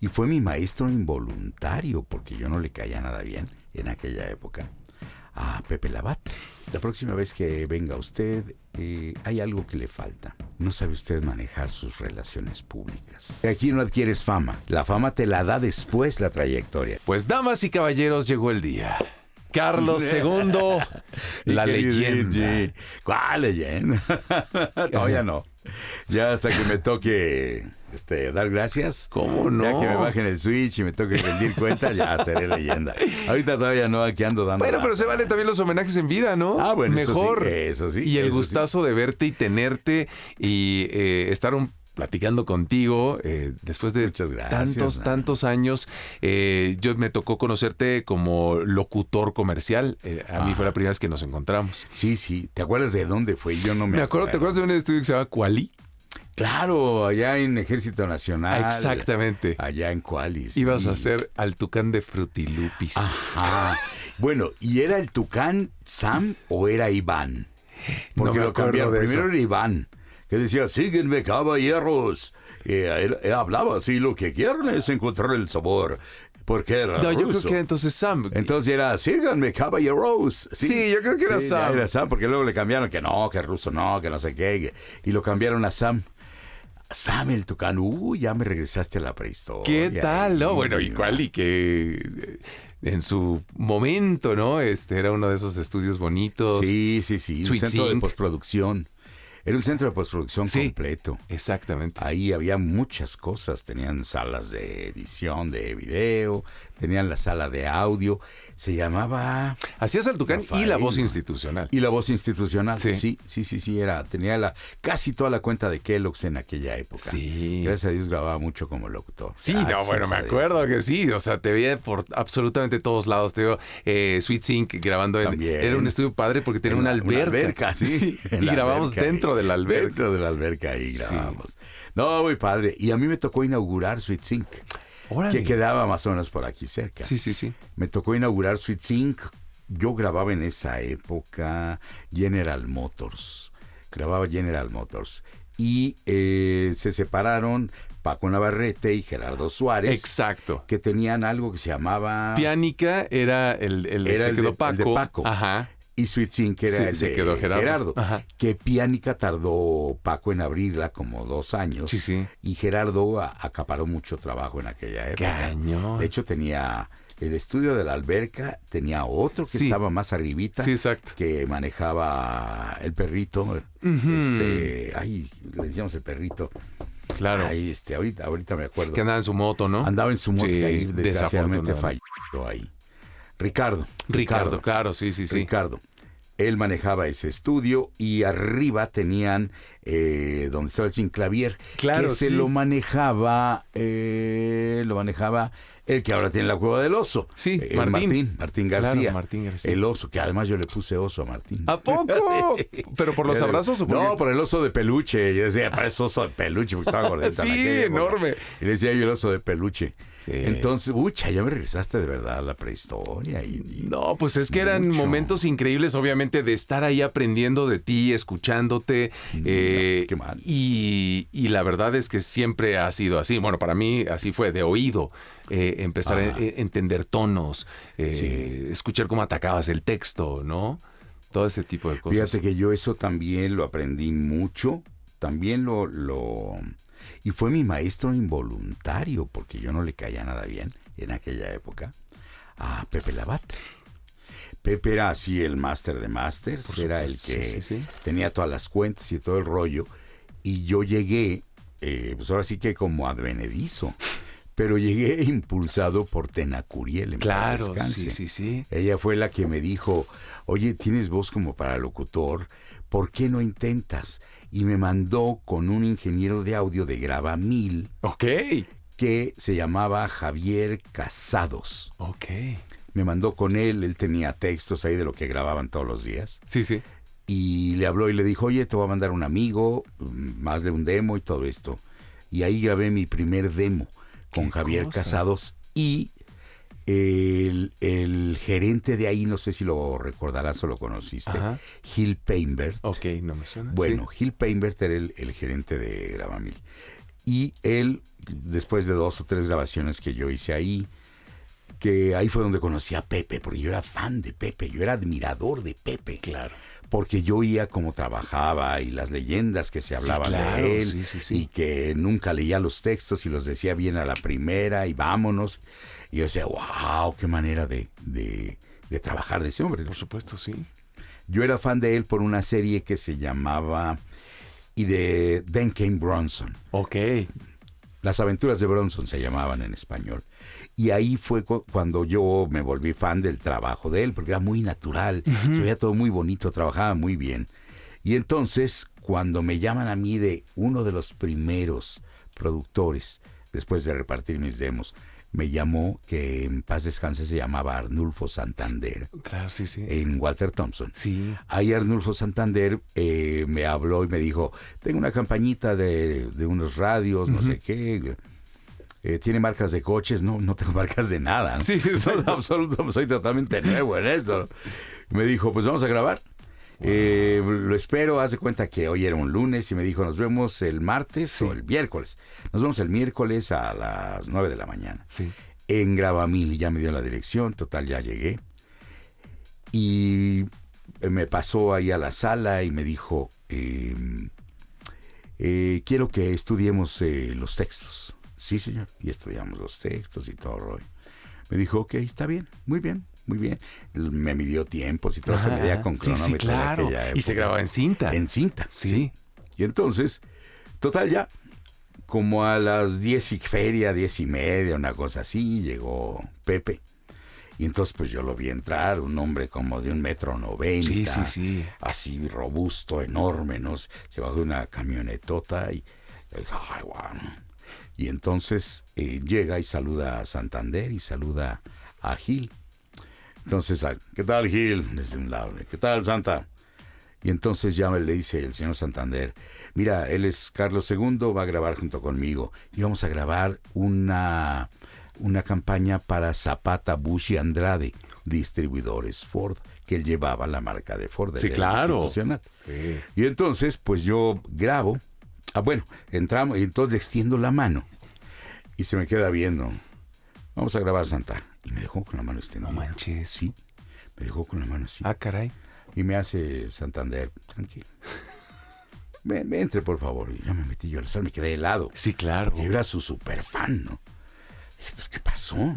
Y fue mi maestro involuntario, porque yo no le caía nada bien en aquella época, a Pepe Labat. La próxima vez que venga usted, hay algo que le falta. No sabe usted manejar sus relaciones públicas. Aquí no adquieres fama. La fama te la da después la trayectoria. Pues, damas y caballeros, llegó el día. Carlos II, la leyenda. ¿Cuál leyenda? Todavía no. Ya hasta que me toque dar gracias. ¿Cómo no? Ya que me bajen el switch y me toque rendir cuentas, ya seré leyenda. Ahorita todavía no, aquí ando dando. Bueno, pero se valen también los homenajes en vida, ¿no? Ah, bueno, mejor. Eso sí. Y el gustazo de verte y tenerte y estar platicando contigo después de tantos años. Yo me tocó conocerte como locutor comercial. A mí fue la primera vez que nos encontramos. Sí. ¿Te acuerdas de dónde fue? Yo no me acuerdo. ¿Te acuerdas de un estudio que se llama Kuali? Claro, allá en Ejército Nacional. Exactamente. Allá en Kuali. Sí. Ibas a ser al Tucán de Frutilupis. Ajá. Bueno, ¿y era el Tucán Sam o era Iván? Porque lo cambiaron. Primero era Iván, que decía, síguenme caballeros. Hablaba así, lo que quieren es encontrar el sabor. Porque era ruso. Yo creo que era entonces Sam. Entonces era, síganme caballeros. Sí, yo creo que era Sam. Era Sam, porque luego le cambiaron que no, que ruso no, que no sé qué. Y lo cambiaron a Sam. Sam el Tucán, ya me regresaste a la prehistoria. ¿Qué tal? No, bueno, igual y que en su momento, ¿no? Era uno de esos estudios bonitos. Sí. Un centro de postproducción. Era un centro de postproducción completo. Exactamente. Ahí había muchas cosas. Tenían salas de edición de video, tenían la sala de audio. Se llamaba... Hacías al Tucán y la voz institucional. Y la voz institucional. Sí. Sí. Tenía casi toda la cuenta de Kellogg's en aquella época. Sí. Gracias a Dios grababa mucho como locutor. Sí, me acuerdo que sí. O sea, te veía por absolutamente todos lados. Te veo Sweet Sync grabando. Era un estudio padre porque tenía una alberca. Una alberca, sí. Y grabamos dentro de la alberca. Dentro de la alberca ahí grabamos. Sí. No, muy padre. Y a mí me tocó inaugurar Sweet Sync. ¡Órale! Que quedaba más o menos por aquí cerca. Sí. Me tocó inaugurar Sweet Sync. Yo grababa en esa época General Motors. Grababa General Motors. Y se separaron Paco Navarrete y Gerardo Suárez. Exacto. Que tenían algo que se llamaba... Pianica era el de Paco. Ajá. Y Sweet Sync era el de quedó Gerardo. Ajá. Que Pianica tardó Paco en abrirla como 2 años. Sí. Y Gerardo acaparó mucho trabajo en aquella época. Cañón. De hecho, tenía el estudio de la alberca, tenía otro que estaba más arribita. Sí, exacto. Que manejaba el perrito. Le decíamos el perrito. Claro. Ahí, ahorita me acuerdo. Que andaba en su moto, ¿no? Andaba en su moto, que ahí desgraciadamente desafortunadamente falló ahí. Ricardo, claro, sí. Ricardo. Él manejaba ese estudio y arriba tenían donde estaba el Sinclavier, claro, que se lo manejaba el que ahora tiene la Cueva del Oso. Sí, Martín García. Claro, Martín García. El oso, que además yo le puse oso a Martín. ¿A poco? ¿Pero por los abrazos o por No, por el oso de peluche. Yo decía, parece oso de peluche, porque estaba gordita. Sí, enorme. Y le decía yo el oso de peluche. Sí. Entonces, ya me regresaste de verdad a la prehistoria. No, pues es que eran momentos increíbles, obviamente, de estar ahí aprendiendo de ti, escuchándote. Qué mal. Y la verdad es que siempre ha sido así. Bueno, para mí así fue, de oído. Empezar a entender tonos, escuchar cómo atacabas el texto, ¿no? Todo ese tipo de cosas. Fíjate que yo eso también lo aprendí mucho. También y fue mi maestro involuntario, porque yo no le caía nada bien en aquella época, a Pepe Labat. Pepe era así el máster de másters, era el que tenía todas las cuentas y todo el rollo. Y yo llegué, pues ahora sí que como advenedizo, pero llegué impulsado por Tena Curiel. Claro, sí. Ella fue la que me dijo, oye, tienes voz como para locutor, ¿por qué no intentas? Y me mandó con un ingeniero de audio de Grava 1000. Ok. Que se llamaba Javier Casados. Ok. Me mandó con él tenía textos ahí de lo que grababan todos los días. Sí. Y le habló y le dijo, oye, te voy a mandar un amigo, más de un demo y todo esto. Y ahí grabé mi primer demo con Javier Casados y el gerente de ahí, no sé si lo recordarás o lo conociste, Gil Painbert. Ok, no me suena. Bueno, Gil Painbert era el gerente de Gravamil. Y él, después de 2 o 3 grabaciones que yo hice ahí, que ahí fue donde conocí a Pepe, porque yo era fan de Pepe, yo era admirador de Pepe. Claro. Porque yo oía cómo trabajaba y las leyendas que se hablaban de él, y que nunca leía los textos y los decía bien a la primera y vámonos. Y yo decía, wow, qué manera de trabajar de ese hombre. Por supuesto, sí. Yo era fan de él por una serie que se llamaba y de Then Came Bronson. Ok. Las aventuras de Bronson se llamaban en español. Y ahí fue cuando yo me volví fan del trabajo de él, porque era muy natural, se veía todo muy bonito, trabajaba muy bien. Y entonces, cuando me llaman a mí de uno de los primeros productores, después de repartir mis demos, me llamó, que en paz descanse se llamaba Arnulfo Santander. Claro, sí. En Walter Thompson. Sí. Ahí Arnulfo Santander me habló y me dijo, tengo una campañita de unos radios, no sé qué. ¿Tiene marcas de coches? No tengo marcas de nada, ¿no? Sí, soy totalmente nuevo en esto. Me dijo, pues vamos a grabar. Lo espero, haz de cuenta que hoy era un lunes y me dijo, nos vemos el martes o el miércoles. Nos vemos el miércoles a las 9 de la mañana. Sí. En Gravamil, y ya me dio la dirección, total, ya llegué. Y me pasó ahí a la sala y me dijo, quiero que estudiemos los textos. Sí, señor. Y estudiamos los textos y todo, Roy. Me dijo, ok, está bien, muy bien. Muy bien. Me midió tiempos y todo, se medía con cronómetro. Sí, claro. Y se grababa en cinta. En cinta, sí. Y entonces, total, ya, como a las 10:30, una cosa así, llegó Pepe. Y entonces, pues yo lo vi entrar, un hombre como de 1,90 m. Sí. Así robusto, enorme, ¿no? Se bajó de una camionetota y yo dije, ay, guau. Y entonces llega y saluda a Santander y saluda a Gil. Entonces, ¿qué tal, Gil? Desde un lado, ¿qué tal, Santa? Y entonces ya le dice el señor Santander, mira, él es Carlos II, va a grabar junto conmigo. Y vamos a grabar una campaña para Zapata, Bush y Andrade, distribuidores Ford, que él llevaba la marca de Ford. Sí, claro. Sí. Y entonces, pues yo grabo. Entramos y entonces le extiendo la mano. Y se me queda viendo. Vamos a grabar, Santa. Y me dejó con la mano extendida. No manches. Sí, me dejó con la mano así. Ah, caray. Y me hace Santander, tranquilo. Entre, por favor. Y ya me metí yo a la sala, me quedé helado. Sí, claro. Y era su super fan, ¿no? Y dije, pues, ¿qué pasó?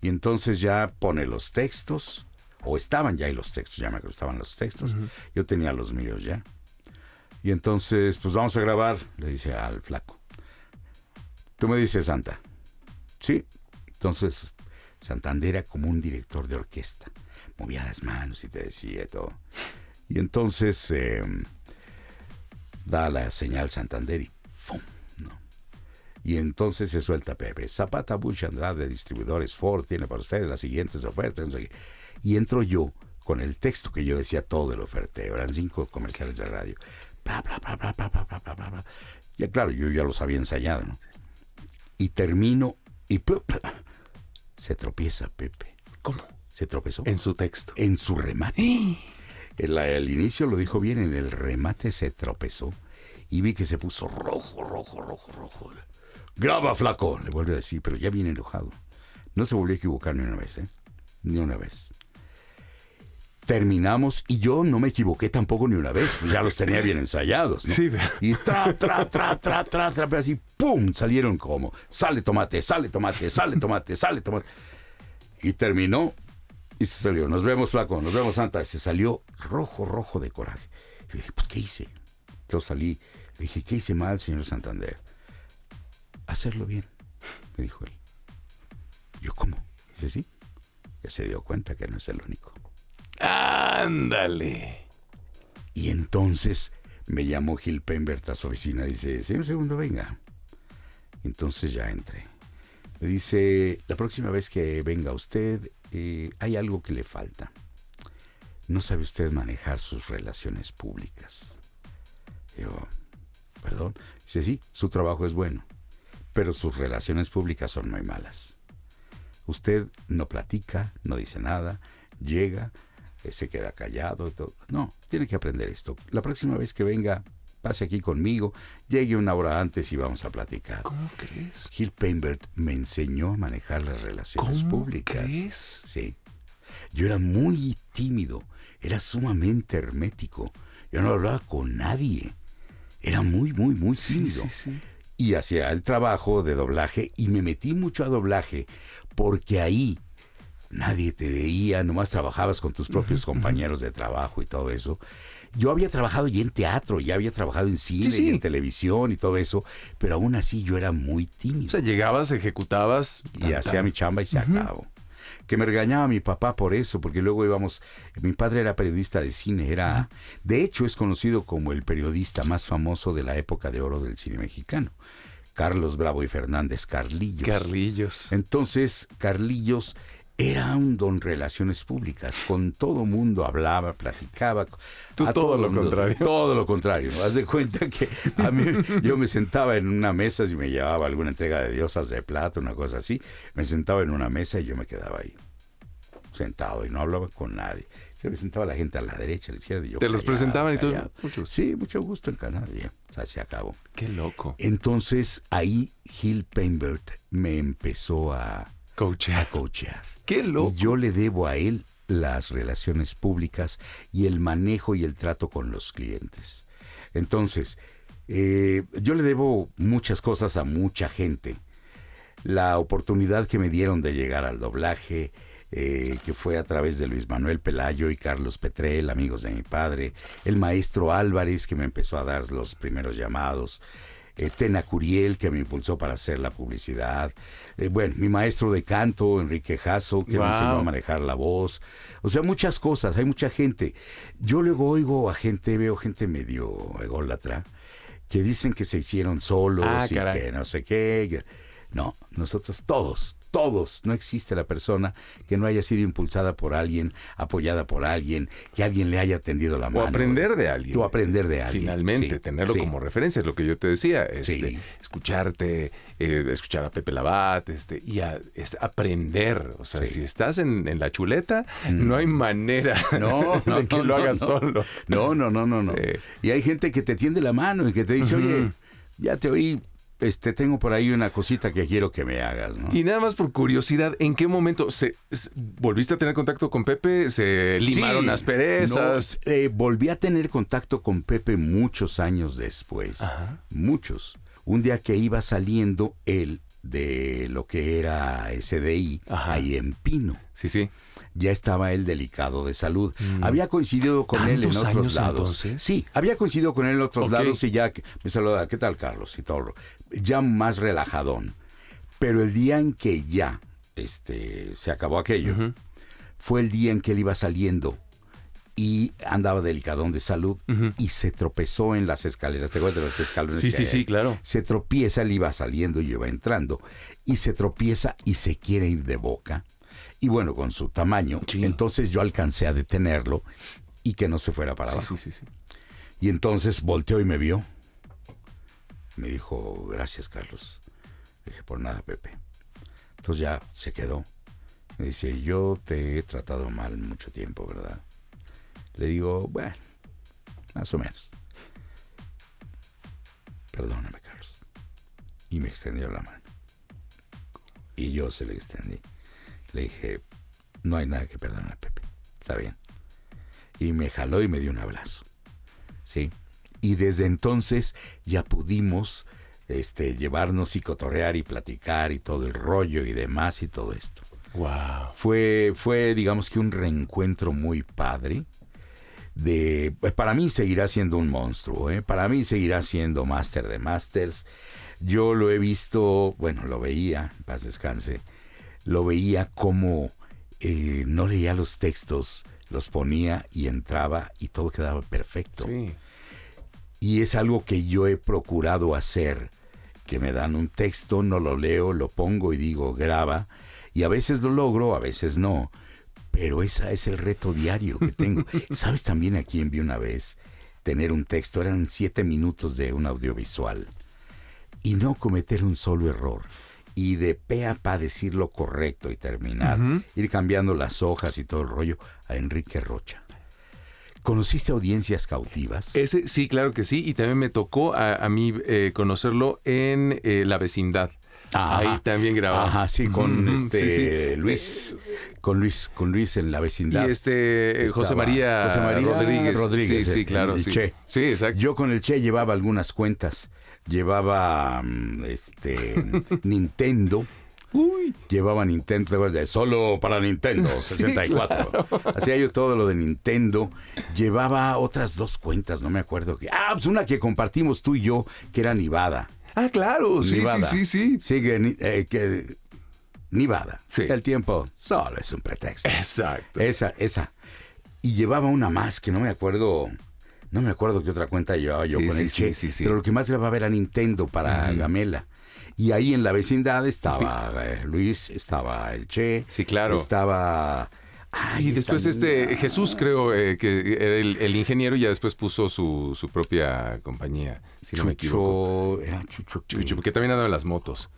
Y entonces ya pone los textos, o estaban ya ahí los textos, ya me acuerdo, estaban los textos. Yo tenía los míos ya. Y entonces, pues vamos a grabar, le dice al flaco. Tú me dices, Santa. Sí. Entonces, Santander era como un director de orquesta. Movía las manos y te decía todo. Y entonces da la señal Santander y ¡fum! ¿No? Y entonces se suelta Pepe. Zapata, Bush, Andrade, distribuidores Ford, tiene para ustedes las siguientes ofertas. No sé qué. Y entro yo con el texto que yo decía todo el oferteo. Eran 5 comerciales de radio. Bla, bla, bla, bla, bla, bla, bla, bla, bla. Ya claro, yo ya los había ensayado, ¿no? Y termino y se tropieza Pepe. ¿Cómo? Se tropezó. En su texto. En su remate. El inicio lo dijo bien, en el remate se tropezó. Y vi que se puso rojo. Graba, flaco, le vuelvo a decir, pero ya viene enojado. No se volvió a equivocar ni una vez, ¿eh? Ni una vez. Terminamos y yo no me equivoqué tampoco ni una vez, pues ya los tenía bien ensayados, ¿no? Sí, y así, ¡pum! Salieron como, sale tomate. Y terminó y se salió. Nos vemos, flaco, nos vemos, Santa. Se salió rojo de coraje. Y dije, pues, ¿qué hice? Yo salí, le dije, ¿qué hice mal, señor Santander? Hacerlo bien, me dijo él. Yo, ¿cómo? Dije, sí. Ya se dio cuenta que no es el único. ¡Ándale! Y entonces me llamó Gil Pembert a su oficina. Dice, señor segundo, venga. Entonces ya entré. Me dice, la próxima vez que venga usted, hay algo que le falta. No sabe usted manejar sus relaciones públicas. Yo, perdón. Dice, sí, su trabajo es bueno, pero sus relaciones públicas son muy malas. Usted no platica, no dice nada, llega, se queda callado y todo. No, tiene que aprender esto. La próxima vez que venga, pase aquí conmigo, llegue una hora antes y vamos a platicar. ¿Cómo crees? Gil Peinbert me enseñó a manejar las relaciones públicas. ¿Cómo crees? Sí. Yo era muy tímido, era sumamente hermético. Yo no hablaba con nadie. Era muy, muy, muy tímido. Sí. Y hacía el trabajo de doblaje y me metí mucho a doblaje porque ahí nadie te veía, nomás trabajabas con tus propios compañeros de trabajo y todo eso. Yo había trabajado ya en teatro, ya había trabajado en cine y en televisión y todo eso, pero aún así yo era muy tímido. O sea, llegabas, ejecutabas y hacía mi chamba y se acabó. Que me regañaba mi papá por eso, porque luego íbamos... Mi padre era periodista de cine, de hecho es conocido como el periodista más famoso de la época de oro del cine mexicano. Carlos Bravo y Fernández, Carlillos. Entonces, Carlillos era un don relaciones públicas. Con todo mundo hablaba, platicaba. Tú todo lo contrario. Todo lo contrario. Haz de cuenta que a mí, yo me sentaba en una mesa, si me llevaba alguna entrega de diosas de plata, una cosa así, me sentaba en una mesa y yo me quedaba ahí, sentado, y no hablaba con nadie. Se me sentaba la gente a la derecha, a la izquierda. Y yo ¿te los presentaban callado. y tú? Sí, mucho gusto en Canadá. O sea, se acabó. Qué loco. Entonces, ahí Gil Peinbert me empezó a coachear. Qué loco. Y yo le debo a él las relaciones públicas y el manejo y el trato con los clientes. Entonces, yo le debo muchas cosas a mucha gente. La oportunidad que me dieron de llegar al doblaje, que fue a través de Luis Manuel Pelayo y Carlos Petrel, amigos de mi padre, el maestro Álvarez, que me empezó a dar los primeros llamados, Tena Curiel, que me impulsó para hacer la publicidad, bueno, mi maestro de canto, Enrique Jasso, que me enseñó a manejar la voz. O sea, muchas cosas, hay mucha gente. Yo luego oigo a gente, veo gente medio ególatra, que dicen que se hicieron solos y caray. que no sé qué. No, nosotros todos, no existe la persona que no haya sido impulsada por alguien, apoyada por alguien, que alguien le haya tendido la mano. O aprender de alguien. O aprender de alguien. Finalmente, tenerlo como referencia, es lo que yo te decía. Escucharte, escuchar a Pepe Labat, es aprender. O sea, si estás en la chuleta, no hay manera de que lo hagas solo. No. Sí. Y hay gente que te tiende la mano y que te dice, oye, ya te oí, tengo por ahí una cosita que quiero que me hagas, ¿no? Y nada más por curiosidad, ¿en qué momento volviste a tener contacto con Pepe? ¿Se limaron asperezas? No, volví a tener contacto con Pepe muchos años después. Ajá. Muchos. Un día que iba saliendo él de lo que era SDI, ahí en Pino. Sí. Ya estaba él delicado de salud. Había coincidido con él en otros lados. Entonces? Sí, había coincidido con él en otros lados y ya me saludaba, ¿qué tal, Carlos? Y todo. Ya más relajadón. Pero el día en que ya se acabó aquello, fue el día en que él iba saliendo y andaba delicadón de salud y se tropezó en las escaleras. ¿Te acuerdas de los escalones? Sí, claro. Se tropieza, él iba saliendo y yo iba entrando. Y se tropieza y se quiere ir de boca. Y bueno, con su tamaño, entonces yo alcancé a detenerlo y que no se fuera para abajo. Sí. Y entonces volteó y me vio. Me dijo, gracias, Carlos. Le dije, por nada, Pepe. Entonces ya se quedó. Me dice, yo te he tratado mal mucho tiempo, ¿verdad? Le digo, bueno, más o menos. Perdóname, Carlos. Y me extendió la mano. Y yo se le extendí. Le dije, no hay nada que perdonar, Pepe. Está bien. Y me jaló y me dio un abrazo. Sí. Y desde entonces ya pudimos llevarnos y cotorrear y platicar y todo el rollo y demás y todo esto. Wow. Fue digamos que un reencuentro muy padre. Para mí seguirá siendo un monstruo, para mí seguirá siendo máster de másters. Yo lo he visto, bueno, lo veía, en paz descanse, lo veía como no leía los textos, los ponía y entraba y todo quedaba perfecto. Sí. Y es algo que yo he procurado hacer, que me dan un texto, no lo leo, lo pongo y digo, graba, y a veces lo logro, a veces no. Pero ese es el reto diario que tengo. ¿Sabes también a quién vi una vez tener un texto? Eran 7 minutos de un audiovisual. Y no cometer un solo error. Y de pe a pa decir lo correcto y terminar. Ir cambiando las hojas y todo el rollo. A Enrique Rocha. ¿Conociste Audiencias Cautivas? Ese sí, claro que sí. Y también me tocó a mí conocerlo en La Vecindad. Ajá. Ahí también grababa. Ajá, sí, con Luis. Con Luis en La Vecindad. Y José María Rodríguez. Sí, claro. El sí. Che. Sí, exacto. Yo con el Che llevaba algunas cuentas. Llevaba Nintendo. Llevaba Nintendo, ¿te acuerdas? Solo para Nintendo, 64. Sí, claro. Hacía yo todo lo de Nintendo. Llevaba otras 2 cuentas, no me acuerdo qué. Pues una que compartimos tú y yo, que era Nivada. Claro, sí. Sí, que Nivada. Sí. El tiempo solo es un pretexto. Exacto. Esa. Y llevaba una más que no me acuerdo qué otra cuenta llevaba yo con el Che. Sí. Pero lo que más grababa era Nintendo para Gamela. Y ahí en La Vecindad estaba Luis, estaba el Che. Sí, claro. Estaba... y después Jesús, creo, que era el ingeniero, y ya después puso su propia compañía, si no me equivoco. Era Chucho, porque también andaba en las motos.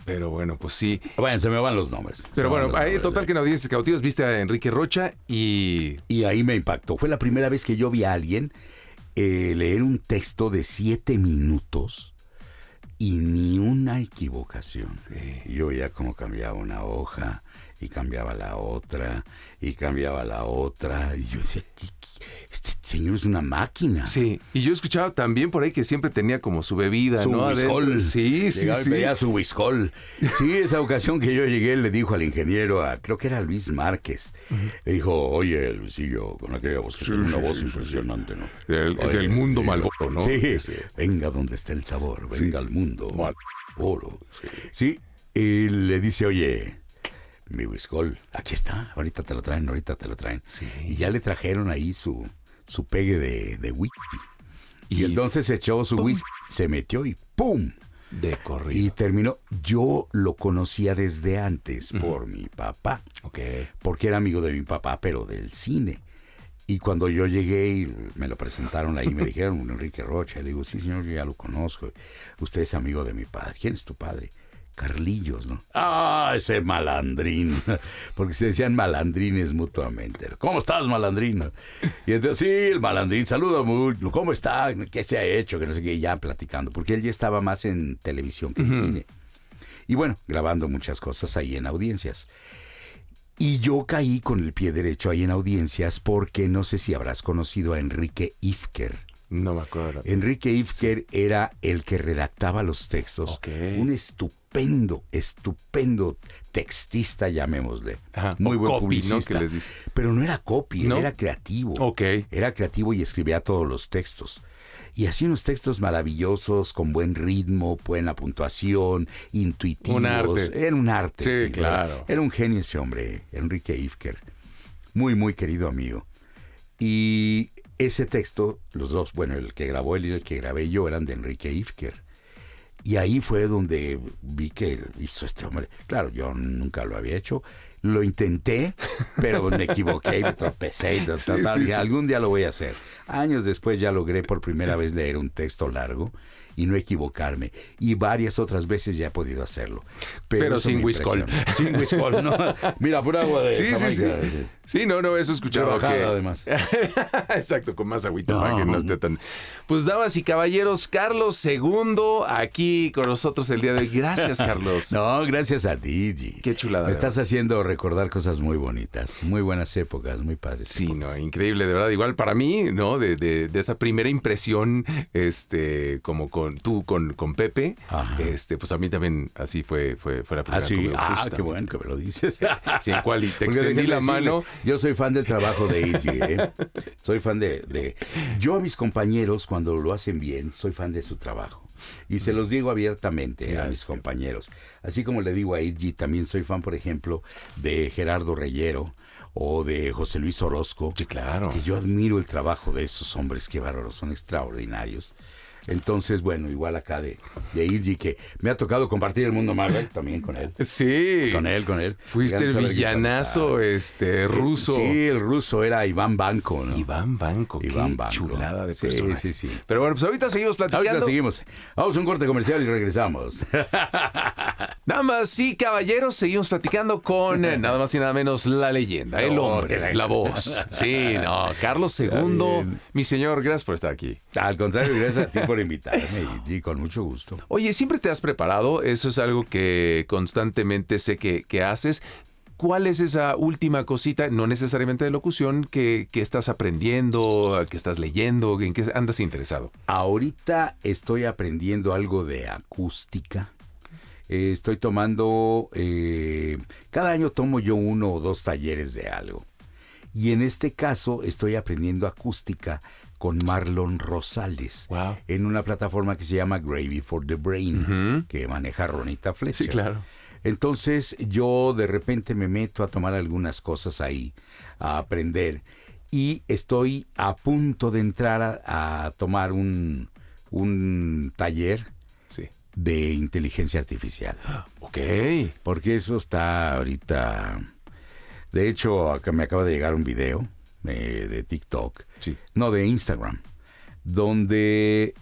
Pero bueno, pues sí. Bueno, se me van los nombres. Pero bueno, total que en Audiencias Cautivas viste a Enrique Rocha y ahí me impactó. Fue la primera vez que yo vi a alguien leer un texto de 7 minutos y ni una equivocación. Sí. Yo ya como cambiaba una hoja y cambiaba la otra y cambiaba la otra. Y yo decía, este señor es una máquina. Sí, y yo escuchaba también por ahí que siempre tenía como su bebida, su ¿no? Whiskol. Sí. Veía su Whiskol. Sí, esa ocasión que yo llegué le dijo al ingeniero, creo que era Luis Márquez, le dijo, oye, Luisillo, con aquella voz que tiene una voz impresionante, ¿no? Del mundo Malboro, ¿no? Sí, venga donde está el sabor, venga al mundo Malboro. Sí, y le dice, oye, mi Whiskol, aquí está, ahorita te lo traen. Sí. Y ya le trajeron ahí su pegue de whisky. Y entonces echó su whisky, se metió y ¡pum! De corrido. Y terminó. Yo lo conocía desde antes por mi papá. Okay. Porque era amigo de mi papá, pero del cine. Y cuando yo llegué y me lo presentaron ahí, me dijeron, Enrique Rocha. Le digo, sí, señor, yo ya lo conozco. Usted es amigo de mi padre. ¿Quién es tu padre? Carlillos, ¿no? Ese malandrín. Porque se decían malandrines mutuamente. ¿Cómo estás, malandrín? Y entonces, sí, el malandrín, saluda mucho. ¿Cómo está? ¿Qué se ha hecho? Que no sé qué, ya platicando. Porque él ya estaba más en televisión que en cine. Y bueno, grabando muchas cosas ahí en Audiencias. Y yo caí con el pie derecho ahí en Audiencias porque no sé si habrás conocido a Enrique Ifker. No me acuerdo. Enrique Ifker era el que redactaba los textos. Okay. Un estupendo textista, llamémosle. Ajá. Muy buen copy, publicista. ¿no? Que les dice. Pero no era copy, ¿No? Era creativo. Okay. Era creativo y escribía todos los textos. Y hacía unos textos maravillosos, con buen ritmo, buena puntuación, intuitivos. Un arte. Era un arte. Sí, claro. Era un genio ese hombre, Enrique Ifker. Muy, muy querido amigo. Y ese texto, los dos, bueno, el que grabó él y el que grabé yo, eran de Enrique Ifker. Y ahí fue donde vi que hizo este hombre. Claro, yo nunca lo había hecho. Lo intenté, pero me equivoqué y me tropecé. Y algún día lo voy a hacer. Años después ya logré por primera vez leer un texto largo y no equivocarme. Y varias otras veces ya he podido hacerlo. Pero sin Whiskol. Sin Whiskol, ¿no? Mira, por agua de Jamaica. Sí, no, eso escuchaba que... además. Exacto, con más agüita para que no esté tan... Pues, damas y caballeros, Carlos II aquí con nosotros el día de hoy. Gracias, Carlos. No, gracias a ti, G. Qué chulada. Me estás haciendo recordar cosas muy bonitas, muy buenas épocas, muy padres. Sí, épocas. No, increíble, de verdad. Igual para mí, ¿no? De esa primera impresión, como con Pepe, pues a mí también así fue la primera. Sí, qué bueno que me lo dices. Sí, en cual y te extendí la mano. Yo soy fan del trabajo de Iggy, Soy fan de... Yo a mis compañeros, cuando lo hacen bien, soy fan de su trabajo. Y se los digo abiertamente a mis compañeros. Así como le digo a Iggy, también soy fan, por ejemplo, de Gerardo Reyero o de José Luis Orozco. Sí, claro. Que yo admiro el trabajo de esos hombres, qué bárbaros, son extraordinarios. Entonces, bueno, igual acá de Iggy, que me ha tocado compartir el mundo Marvel también con él. Sí. Con él. Fuiste el villanazo ruso. Sí, el ruso era Iván Banco, ¿no? Iván Banco, qué chulada de persona. Sí. Pero bueno, pues ahorita seguimos platicando. Vamos a un corte comercial y regresamos. Damas y caballeros, seguimos platicando con nada más y nada menos la leyenda, el hombre, la voz. Sí, no, Carlos II, mi señor, gracias por estar aquí. Al contrario, gracias a ti por invitarme y con mucho gusto. Oye, ¿siempre te has preparado? Eso es algo que constantemente sé que haces. ¿Cuál es esa última cosita, no necesariamente de locución, que estás aprendiendo, que estás leyendo, en qué andas interesado? Ahorita estoy aprendiendo algo de acústica. Estoy tomando, cada año tomo yo 1 o 2 talleres de algo. Y en este caso estoy aprendiendo acústica con Marlon Rosales. Wow. En una plataforma que se llama Gravy for the Brain, que maneja Ronita Fletcher. Sí, claro. Entonces yo de repente me meto a tomar algunas cosas ahí, a aprender. Y estoy a punto de entrar a tomar un taller de inteligencia artificial. Ok. Porque eso está ahorita... De hecho, acá me acaba de llegar un video de TikTok. Sí. No, de Instagram. Donde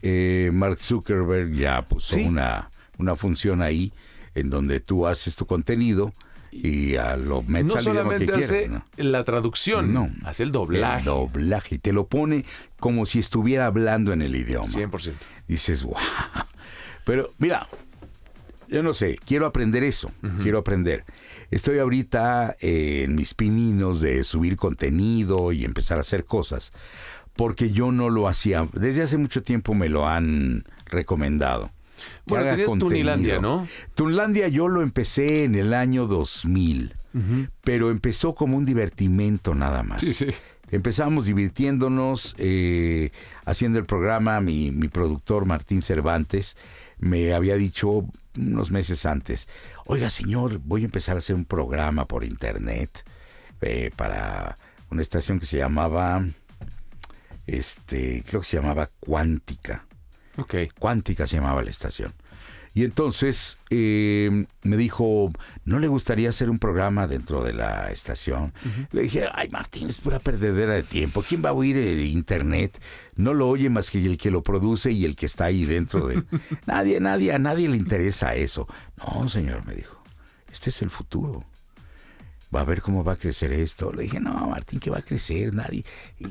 Mark Zuckerberg ya puso una función ahí en donde tú haces tu contenido y lo metes al idioma que quieras. No solamente hace la traducción, no, hace el doblaje. El doblaje. Te lo pone como si estuviera hablando en el idioma. 100%. Dices, wow. Pero mira, yo no sé, quiero aprender eso, quiero aprender. Estoy ahorita en mis pininos de subir contenido y empezar a hacer cosas, porque yo no lo hacía. Desde hace mucho tiempo me lo han recomendado. Bueno, tenías Tunilandia, ¿no? Tunilandia yo lo empecé en el año 2000, pero empezó como un divertimento nada más. Sí, sí. Empezamos divirtiéndonos, haciendo el programa. Mi productor Martín Cervantes me había dicho unos meses antes, oiga señor, voy a empezar a hacer un programa por internet para una estación que se llamaba, creo que se llamaba Cuántica. Okay. Cuántica se llamaba la estación. Y entonces me dijo, ¿no le gustaría hacer un programa dentro de la estación? Le dije, ay Martín, es pura perdedera de tiempo. ¿Quién va a oír internet? No lo oye más que el que lo produce y el que está ahí dentro de... A nadie le interesa eso. No, señor, me dijo, este es el futuro. Va a ver cómo va a crecer esto. Le dije, no, Martín, ¿qué va a crecer? Nadie.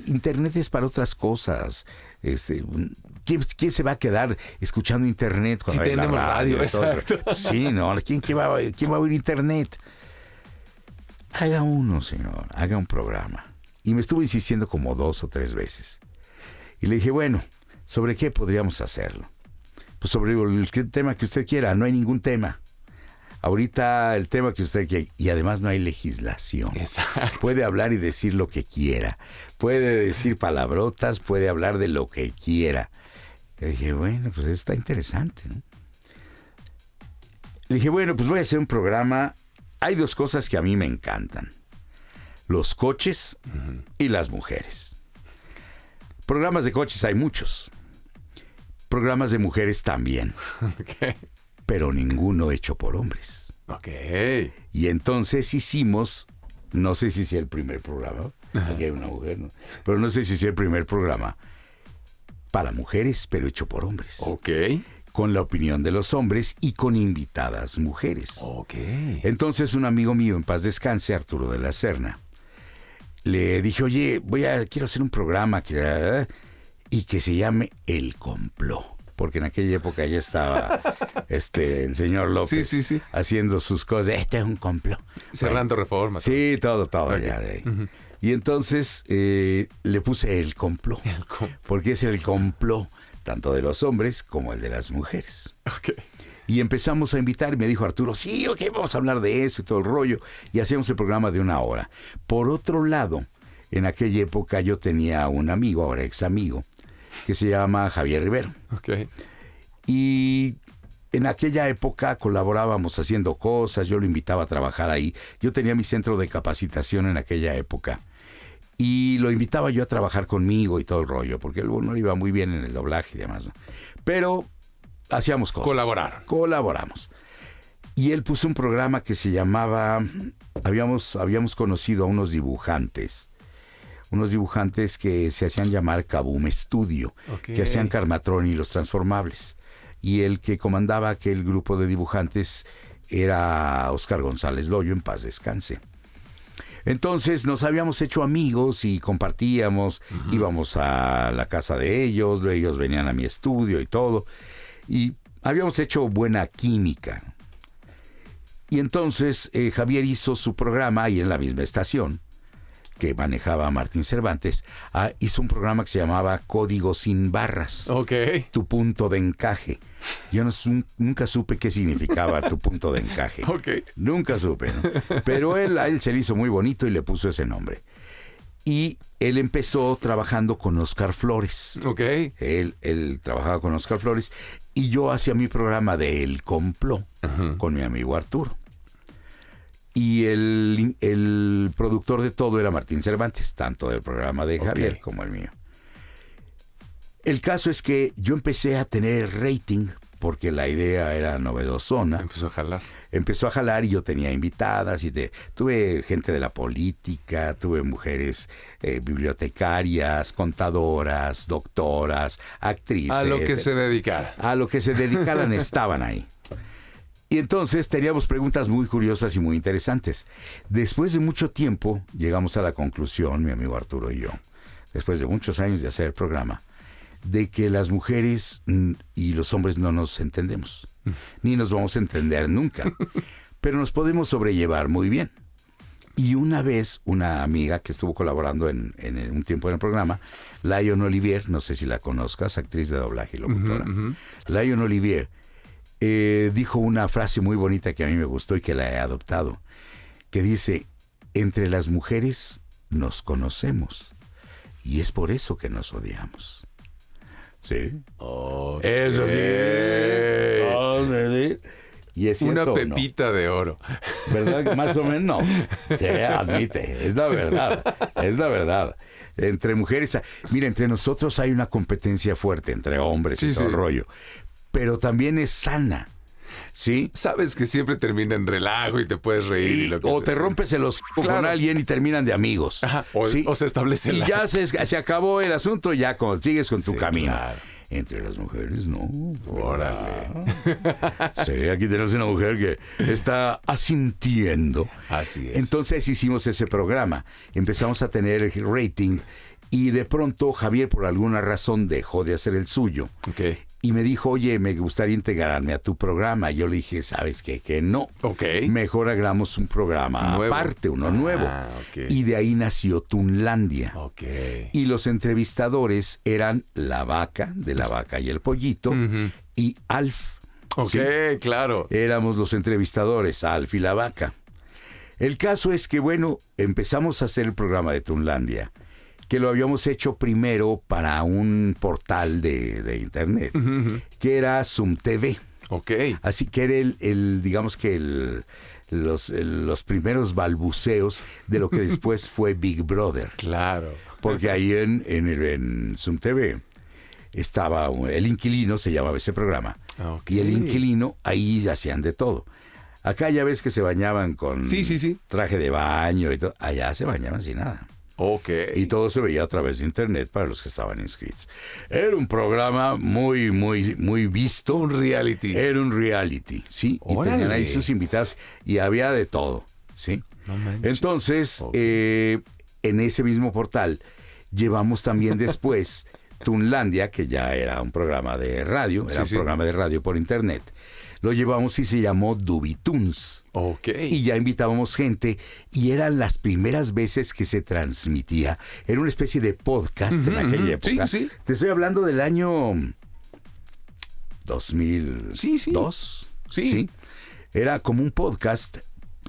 Internet es para otras cosas. ¿Quién se va a quedar escuchando internet cuando hay la radio? Exacto. Sí, no. ¿Quién va a oír internet? Haga uno, señor. Haga un programa. Y me estuvo insistiendo como 2 o 3 veces. Y le dije, bueno, ¿sobre qué podríamos hacerlo? Pues sobre el tema que usted quiera. No hay ningún tema. Ahorita el tema que usted quiere, y además no hay legislación. Exacto. Puede hablar y decir lo que quiera. Puede decir palabrotas, puede hablar de lo que quiera. Le dije, bueno, pues eso está interesante, ¿no? Le dije, bueno, pues voy a hacer un programa. Hay 2 cosas que a mí me encantan. Los coches y las mujeres. Programas de coches hay muchos. Programas de mujeres también. Okay. Pero ninguno hecho por hombres. Ok. Y entonces hicimos, no sé si sea el primer programa, aquí hay una mujer, ¿no? Pero no sé si sea el primer programa para mujeres, pero hecho por hombres. Ok. Con la opinión de los hombres y con invitadas mujeres. Ok. Entonces un amigo mío, en paz descanse, Arturo de la Serna, le dije, oye, quiero hacer un programa y que se llame El Complot. Porque en aquella época ya estaba el señor López sí. haciendo sus cosas. Este es un complot. Cerrando Reformas. Sí, todo. Okay. Ya de ahí. Y entonces le puse el complot. Porque es el complot tanto de los hombres como el de las mujeres. Okay. Y empezamos a invitar y me dijo Arturo, sí, ok, vamos a hablar de eso y todo el rollo. Y hacíamos el programa de 1 hora. Por otro lado, en aquella época yo tenía un amigo, ahora ex amigo, que se llama Javier Rivero. Okay. Y en aquella época colaborábamos haciendo cosas, yo lo invitaba a trabajar ahí. Yo tenía mi centro de capacitación en aquella época. Y lo invitaba yo a trabajar conmigo y todo el rollo, porque él no iba muy bien en el doblaje y demás, ¿no? Pero hacíamos cosas. Colaboramos. Y él puso un programa que se llamaba... Habíamos conocido a unos dibujantes que se hacían llamar Kaboom Studio, okay, que hacían Karmatron y Los Transformables. Y el que comandaba aquel grupo de dibujantes era Óscar González Loyo, en paz descanse. Entonces nos habíamos hecho amigos y compartíamos, íbamos a la casa de ellos venían a mi estudio y todo, y habíamos hecho buena química. Y entonces Javier hizo su programa ahí en la misma estación que manejaba Martín Cervantes. Hizo un programa que se llamaba Código sin barras. Okay. Tu punto de encaje. Yo nunca supe qué significaba tu punto de encaje. Okay. Nunca supe, ¿no? Pero a él se le hizo muy bonito y le puso ese nombre. Y él empezó trabajando con Óscar Flores. Okay. Él trabajaba con Óscar Flores y yo hacía mi programa de El Complot con mi amigo Arturo. Y el productor de todo era Martín Cervantes, tanto del programa de Javier como el mío. El caso es que yo empecé a tener rating porque la idea era novedosona. Empezó a jalar y yo tenía invitadas y tuve gente de la política, tuve mujeres bibliotecarias, contadoras, doctoras, actrices. A lo que se dedicaran. A lo que se dedicaran estaban ahí. Y entonces teníamos preguntas muy curiosas y muy interesantes. Después de mucho tiempo llegamos a la conclusión, mi amigo Arturo y yo, después de muchos años de hacer el programa, de que las mujeres y los hombres no nos entendemos, ni nos vamos a entender nunca, pero nos podemos sobrellevar muy bien. Y una vez, una amiga que estuvo colaborando en un tiempo en el programa, Lion Olivier, no sé si la conozcas, actriz de doblaje y locutora, Lion Olivier, dijo una frase muy bonita que a mí me gustó y que la he adoptado, que dice: entre las mujeres nos conocemos y es por eso que nos odiamos. ¿Sí? Okay. Eso sí. Oh, ¿sí? Y es cierto, una pepita de oro. ¿Verdad? Más o menos no. Se admite. Es la verdad. Es la verdad. Entre mujeres, mira, entre nosotros hay una competencia fuerte, entre hombres y todo el rollo. Pero también es sana. ¿Sí? Sabes que siempre termina en relajo y te puedes reír. Y lo que o te rompes el hocico con alguien y terminan de amigos. Ajá. ¿Sí? O se establece y ya se acabó el asunto, ya sigues con tu camino. Claro. Entre las mujeres, no. Órale. Sí, aquí tenemos una mujer que está asintiendo. Así es. Entonces hicimos ese programa. Empezamos a tener rating y de pronto Javier, por alguna razón, dejó de hacer el suyo. Okay. Y me dijo, oye, me gustaría integrarme a tu programa. Yo le dije, ¿sabes qué? Que no. Okay. Mejor hagamos un programa nuevo. Aparte, uno nuevo. Okay. Y de ahí nació Tunlandia. Okay. Y los entrevistadores eran La Vaca, de La Vaca y el Pollito, y Alf. Ok, ¿sí? Claro. Éramos los entrevistadores, Alf y La Vaca. El caso es que, bueno, empezamos a hacer el programa de Tunlandia, que lo habíamos hecho primero para un portal de internet, que era Zoom TV. Okay. Así que era digamos que los primeros balbuceos de lo que después fue Big Brother. Claro. Porque ahí en Zoom TV estaba El Inquilino, se llamaba ese programa. Okay. Y El Inquilino, ahí hacían de todo. Acá ya ves que se bañaban con traje de baño y todo. Allá se bañaban sin nada. Okay. Y todo se veía a través de internet para los que estaban inscritos. Era un programa muy, muy, muy visto. Un reality. Era un reality, ¿sí? ¡Órale! Y tenían ahí sus invitados y había de todo, ¿sí? No manches. Entonces, en ese mismo portal, llevamos también después Tunlandia, que ya era un programa de radio, era un programa de radio por internet. Lo llevamos y se llamó Dubitunes. Okay. Y ya invitábamos gente y eran las primeras veces que se transmitía. Era una especie de podcast en aquella época. Sí. Te estoy hablando del año 2002. Sí. Era como un podcast.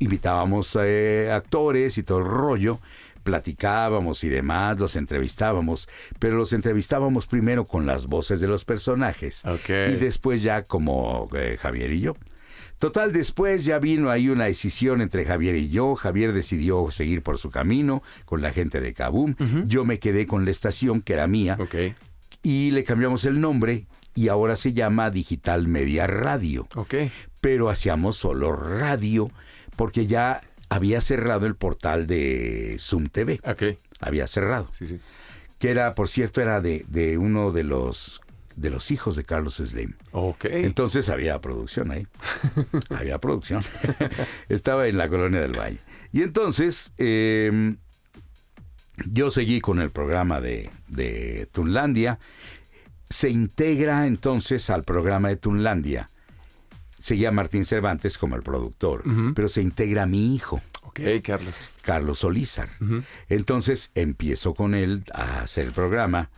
Invitábamos actores y todo el rollo. Platicábamos y demás, los entrevistábamos, pero los entrevistábamos primero con las voces de los personajes y después ya como Javier y yo. Total, después ya vino ahí una decisión entre Javier y yo. Javier decidió seguir por su camino con la gente de Kaboom. Yo me quedé con la estación que era mía y le cambiamos el nombre y ahora se llama Digital Media Radio. Pero hacíamos solo radio porque ya había cerrado el portal de Zoom TV. Había cerrado. Sí. Que era, por cierto, era de uno de los de los hijos de Carlos Slim. Ok. Entonces había producción ahí. Había producción. Estaba en la Colonia del Valle. Y entonces yo seguí con el programa de Tunlandia. Se integra entonces al programa de Tunlandia. Seguía Martín Cervantes como el productor, pero se integra mi hijo. Ok, Carlos. Carlos Solízar. Entonces empiezo con él a hacer el programa.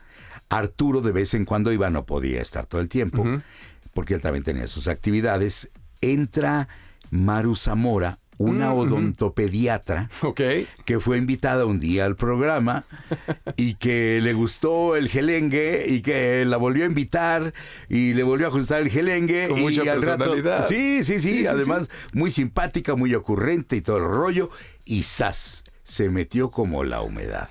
Arturo de vez en cuando iba, no podía estar todo el tiempo, porque él también tenía sus actividades. Entra Maru Zamora, una odontopediatra, que fue invitada un día al programa y que le gustó el gelengue y que la volvió a invitar y le volvió a ajustar el gelengue. Con mucha personalidad. Rato, sí, además muy simpática, muy ocurrente y todo el rollo. Y ¡zas! Se metió como la humedad.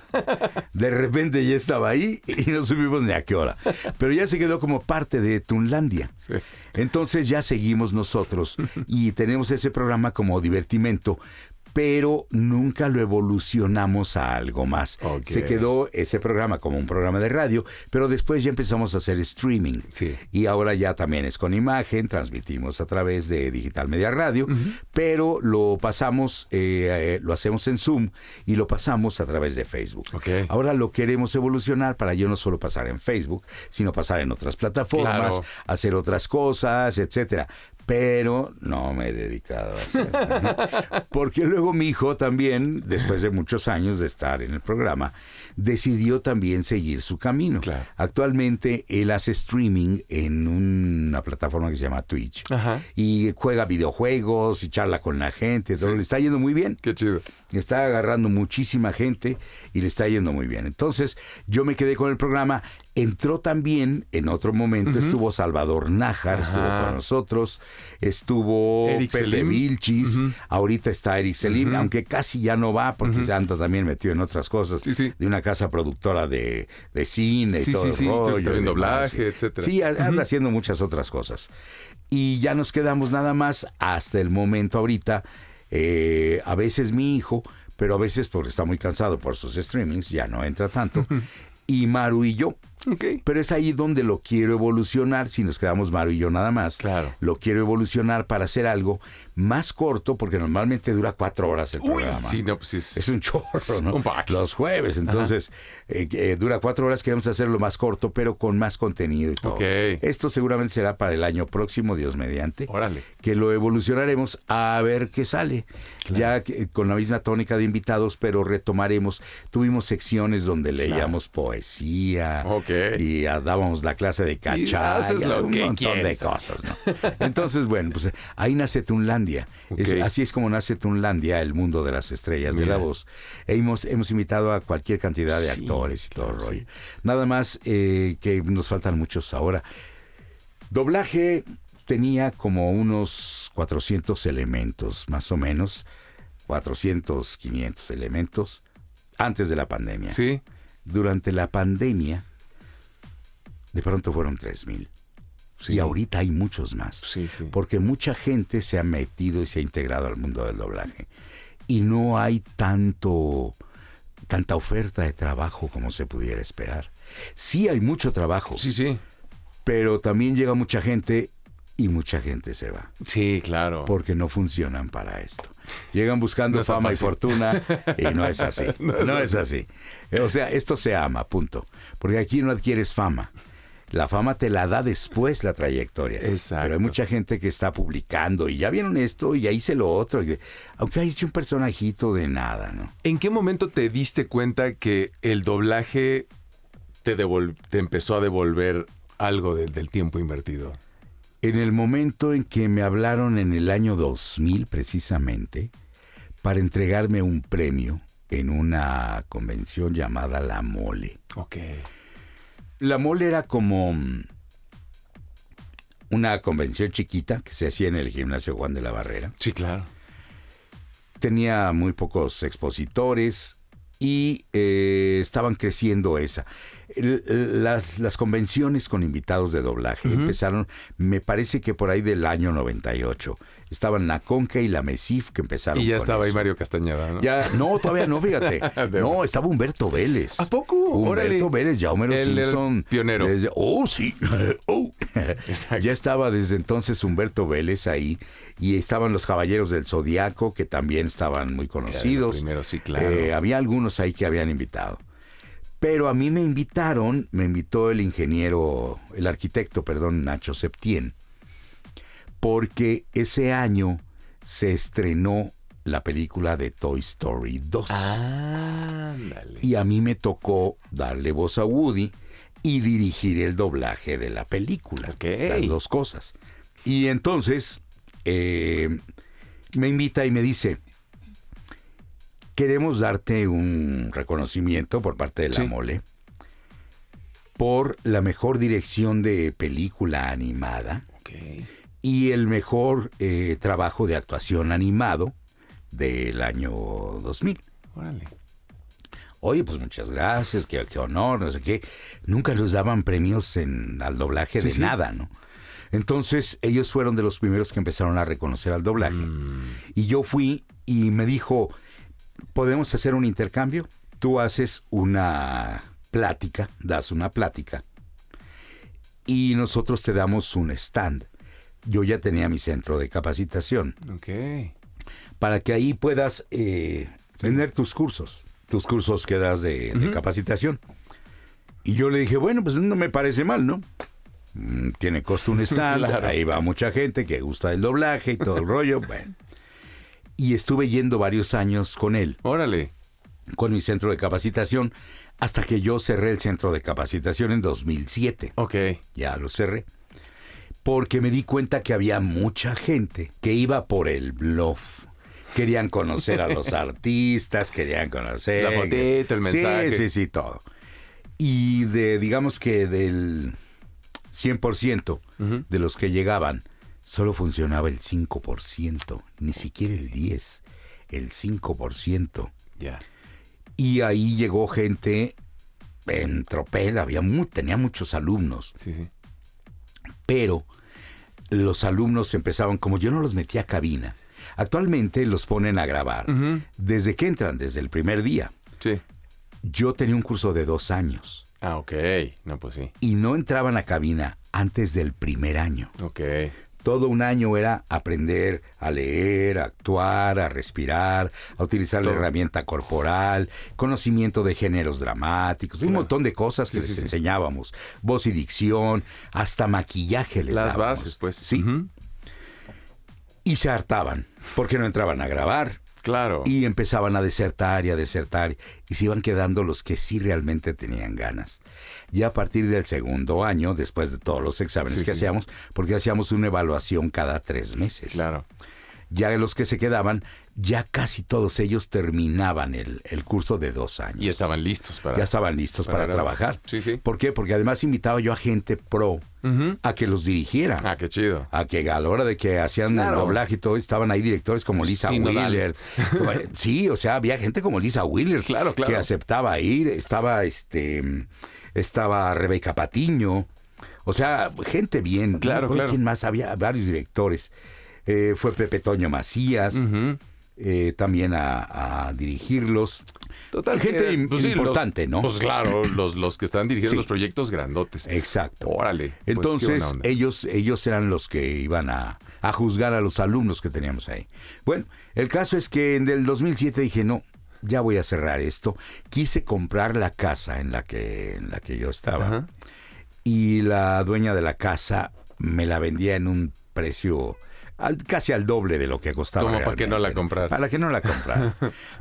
De repente ya estaba ahí y no supimos ni a qué hora. Pero ya se quedó como parte de Tunlandia. Sí. Entonces ya seguimos nosotros y tenemos ese programa como divertimento, pero nunca lo evolucionamos a algo más. Okay. Se quedó ese programa como un programa de radio, pero después ya empezamos a hacer streaming. Sí. Y ahora ya también es con imagen, transmitimos a través de Digital Media Radio, pero lo pasamos, lo hacemos en Zoom y lo pasamos a través de Facebook. Okay. Ahora lo queremos evolucionar para yo no solo pasar en Facebook, sino pasar en otras plataformas, hacer otras cosas, etcétera. Pero no me he dedicado a hacerlo, ¿no? Porque luego mi hijo también, después de muchos años de estar en el programa, decidió también seguir su camino. Claro. Actualmente él hace streaming en una plataforma que se llama Twitch. Y juega videojuegos y charla con la gente. Todo le está yendo muy bien. Qué chido. Está agarrando muchísima gente y le está yendo muy bien. Entonces yo me quedé con el programa. Entró también, en otro momento, estuvo Salvador Nájar, estuvo con nosotros, estuvo Pepe Vilchis, ahorita está Eric Selim, aunque casi ya no va porque se anda también metido en otras cosas, de una casa productora de cine y todo el rollo. De doblaje, etcétera. Sí, anda haciendo muchas otras cosas. Y ya nos quedamos nada más hasta el momento ahorita, a veces mi hijo, pero a veces porque está muy cansado por sus streamings, ya no entra tanto, y Maru y yo. Okay. Pero es ahí donde lo quiero evolucionar. Si nos quedamos Maru y yo nada más, lo quiero evolucionar para hacer algo más corto, porque normalmente dura 4 horas el programa. Sí, no, pues es un chorro, ¿no? Un pack. Los jueves, entonces dura 4 horas. Queremos hacerlo más corto, pero con más contenido y todo. Esto seguramente será para el año próximo, Dios mediante. Órale. Que lo evolucionaremos a ver qué sale. Ya con la misma tónica de invitados, pero retomaremos. Tuvimos secciones donde leíamos poesía. Y dábamos la clase de cachaya, un montón de cosas, ¿no? Entonces, bueno, pues ahí nace Tunlandia. Así es como nace Tunlandia, el mundo de las estrellas de la voz. Hemos invitado a cualquier cantidad de actores y todo el rollo. Nada más que nos faltan muchos ahora. Doblaje tenía como unos 400 elementos, más o menos. 400, 500 elementos antes de la pandemia. Sí. Durante la pandemia de pronto fueron 3,000. Y ahorita hay muchos más. Porque mucha gente se ha metido y se ha integrado al mundo del doblaje. Y no hay tanta oferta de trabajo como se pudiera esperar. Sí hay mucho trabajo. Sí. Pero también llega mucha gente y mucha gente se va. Sí, claro. Porque no funcionan para esto. Llegan buscando fama y fortuna y no es así. No es así. O sea, esto se ama, punto. Porque aquí no adquieres fama. La fama te la da después la trayectoria. Exacto. Pero hay mucha gente que está publicando y ya vieron esto y ya hice lo otro. Aunque haya hecho un personajito de nada, ¿no? ¿En qué momento te diste cuenta que el doblaje te empezó a devolver algo del tiempo invertido? En el momento en que me hablaron en el año 2000 precisamente para entregarme un premio en una convención llamada La Mole. La Mole era como una convención chiquita que se hacía en el gimnasio Juan de la Barrera. Sí, claro. Tenía muy pocos expositores y estaban creciendo esa. Las convenciones con invitados de doblaje empezaron, me parece que por ahí del año 98. estaban la Conca y la Mesif que empezaron. Y ya con estaba eso. ahí Mario Castañeda, ¿no? Ya, no, todavía no, fíjate. No, estaba Humberto Vélez. ¿A poco? Humberto Vélez, ya Homero Simpson. Pionero. Sí. Ya estaba desde entonces Humberto Vélez ahí. Y estaban los Caballeros del Zodiaco, que también estaban muy conocidos. Primero, sí, claro. Había algunos ahí que habían invitado. Pero a mí me invitó el arquitecto, Nacho Septién, porque ese año se estrenó la película de Toy Story 2. Ándale. Y a mí me tocó darle voz a Woody y dirigir el doblaje de la película. Okay. Las dos cosas. Y entonces me invita y me dice: queremos darte un reconocimiento por parte de la Mole por la mejor dirección de película animada y el mejor trabajo de actuación animado del año 2000. Órale. Oye, pues muchas gracias, qué honor, no sé qué. Nunca nos daban premios al doblaje de nada, ¿no? Entonces ellos fueron de los primeros que empezaron a reconocer al doblaje. Y yo fui y me dijo: ¿podemos hacer un intercambio? Tú haces una plática, das una plática, y nosotros te damos un stand. Yo ya tenía mi centro de capacitación. Para que ahí puedas vender tus cursos que das de capacitación. Y yo le dije, bueno, pues no me parece mal, ¿no? Tiene costo un stand, claro. Ahí va mucha gente que gusta del doblaje y todo el rollo, bueno. Y estuve yendo varios años con él. Órale. Con mi centro de capacitación, hasta que yo cerré el centro de capacitación en 2007. Ya lo cerré. Porque me di cuenta que había mucha gente que iba por el bluff. Querían conocer a los artistas, querían conocer... la fotito, el mensaje. Sí, todo. Y digamos que del 100% de los que llegaban, solo funcionaba el 5%, ni siquiera el 10%, el 5%. Ya. Y ahí llegó gente en tropel, tenía muchos alumnos. Sí. Pero los alumnos empezaban, como yo no los metía a cabina, actualmente los ponen a grabar. Desde que entran, desde el primer día. Sí. Yo tenía un curso de 2 años. Ah, ok. No, pues sí. Y no entraban a cabina antes del primer año. Ok. Todo un año era aprender a leer, a actuar, a respirar, a utilizar la herramienta corporal, conocimiento de géneros dramáticos, un montón de cosas que les enseñábamos. Voz y dicción, hasta maquillaje les dábamos. Las bases, pues. Sí. Y se hartaban, porque no entraban a grabar. Claro. Y empezaban a desertar, y se iban quedando los que sí realmente tenían ganas. Y a partir del segundo año, después de todos los exámenes que hacíamos, porque hacíamos una evaluación cada 3 meses. Claro. Ya los que se quedaban, ya casi todos ellos terminaban el curso de 2 años. Y estaban listos para... Ya estaban listos para trabajar. Sí. ¿Por qué? Porque además invitaba yo a gente pro a que los dirigiera. Ah, qué chido. A que a la hora de que hacían el doblaje y todo, estaban ahí directores como Lisa Wheeler. Sí, o sea, había gente como Lisa Wheeler que aceptaba ir. Estaba Rebeca Patiño. O sea, gente bien. Claro. ¿Quién más? Había varios directores. Fue Pepe Toño Macías. También a dirigirlos. Total, gente importante, ¿no? Pues claro, los que están dirigiendo los proyectos grandotes. Exacto. Órale. Pues entonces, ellos eran los que iban a juzgar a los alumnos que teníamos ahí. Bueno, el caso es que en el 2007 dije, no, ya voy a cerrar esto. Quise comprar la casa en la que yo estaba. Y la dueña de la casa me la vendía en un precio casi al doble de lo que costaba. Como para que no la comprara. Para que no la comprara.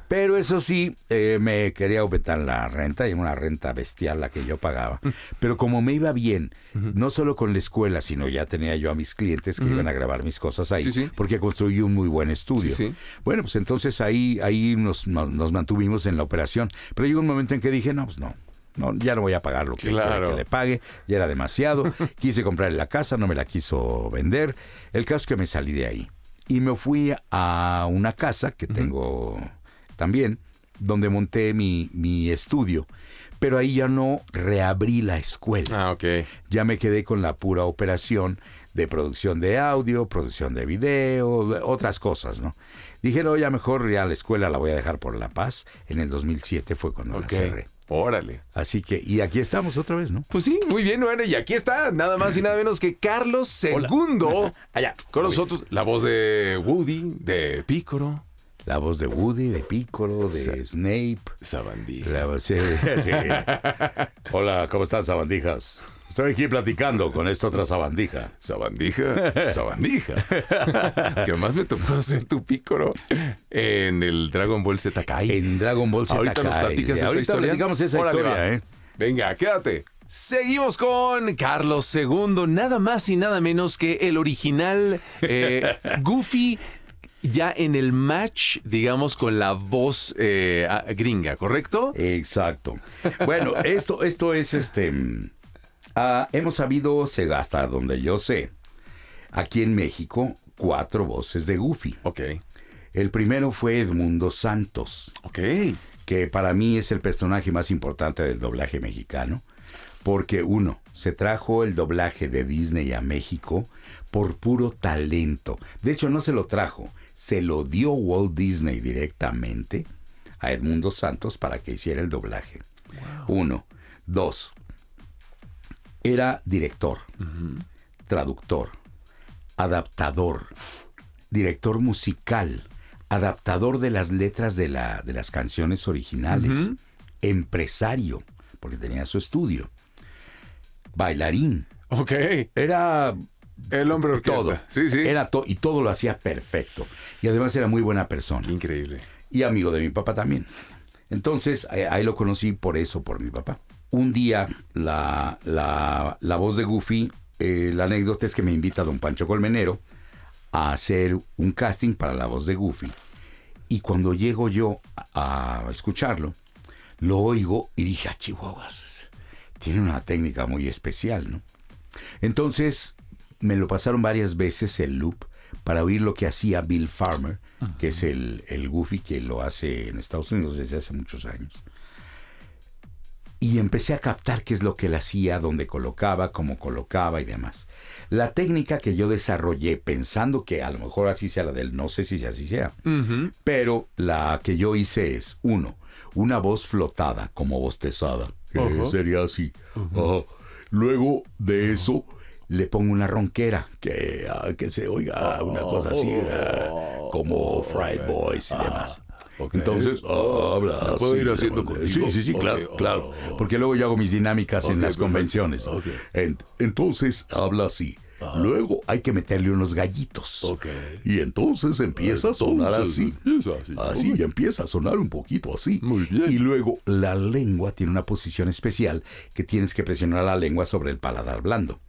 Pero eso sí, me quería aumentar la renta, y una renta bestial la que yo pagaba. Pero como me iba bien, no solo con la escuela, sino ya tenía yo a mis clientes que iban a grabar mis cosas ahí, porque construí un muy buen estudio. Bueno, pues entonces ahí nos mantuvimos en la operación. Pero llegó un momento en que dije, no, ya no voy a pagar lo que le pague, ya era demasiado. Quise comprar la casa, no me la quiso vender. El caso es que me salí de ahí y me fui a una casa que tengo también, donde monté mi estudio. Pero ahí ya no reabrí la escuela. Ah, ok. Ya me quedé con la pura operación de producción de audio, producción de video, otras cosas, ¿no? Dije, no, ya mejor ya la escuela la voy a dejar por La Paz. En el 2007 fue cuando la cerré. Órale. Así que, y aquí estamos otra vez, ¿no? Pues sí, muy bien, bueno, y aquí está, nada más y nada menos que Carlos II. Allá. Con nosotros, la voz de Woody, de Pícoro. La voz de Woody, de Piccolo, de Snape. Sabandija. La voz, sí. Hola, ¿cómo están, sabandijas? Estoy aquí platicando con esta otra sabandija. Sabandija. Que más me tocó hacer tu Pícoro en el Dragon Ball Z Kai. En Dragon Ball Z Ahorita Kai. nos platicas esa Ahorita historia. platicamos esa Órale, historia, va. Venga, quédate. Seguimos con Carlos II, nada más y nada menos que el original Goofy, ya en el match, digamos, con la voz gringa, ¿correcto? Exacto. Bueno, esto es hemos sabido, hasta donde yo sé, aquí en México, 4 voces de Goofy. Ok. El primero fue Edmundo Santos. Ok. Que para mí es el personaje más importante del doblaje mexicano, porque uno, se trajo el doblaje de Disney a México por puro talento. De hecho, no se lo trajo, se lo dio Walt Disney directamente a Edmundo Santos para que hiciera el doblaje. Wow. 1. 2. Era director, traductor, adaptador, director musical, adaptador de las letras de las canciones originales, empresario, porque tenía su estudio, bailarín. Ok. Era el hombre orquesta. Todo. Sí, sí. Era y todo lo hacía perfecto. Y además era muy buena persona. Increíble. Y amigo de mi papá también. Entonces, ahí lo conocí por mi papá. Un día, la voz de Goofy, la anécdota es que me invita don Pancho Colmenero a hacer un casting para la voz de Goofy. Y cuando llego yo a escucharlo, lo oigo y dije, chihuahuas, tiene una técnica muy especial, ¿no? Entonces, me lo pasaron varias veces el loop para oír lo que hacía Bill Farmer, que es el Goofy que lo hace en Estados Unidos desde hace muchos años. Y empecé a captar qué es lo que él hacía, dónde colocaba, cómo colocaba y demás. La técnica que yo desarrollé pensando que a lo mejor así sea la del, no sé si así sea, pero la que yo hice es, 1, una voz flotada, como bostezada, sería así. Luego de eso, le pongo una ronquera, que se oiga una cosa así, como Fried Boys y demás. Okay. Entonces, habla. ¿Puedo ir haciendo contigo? Sí, claro. Porque luego yo hago mis dinámicas en las convenciones. Entonces, habla así. Luego hay que meterle unos gallitos. Y entonces empieza a sonar así. Así, y empieza a sonar un poquito así. Muy bien. Y luego la lengua tiene una posición especial que tienes que presionar la lengua sobre el paladar blando.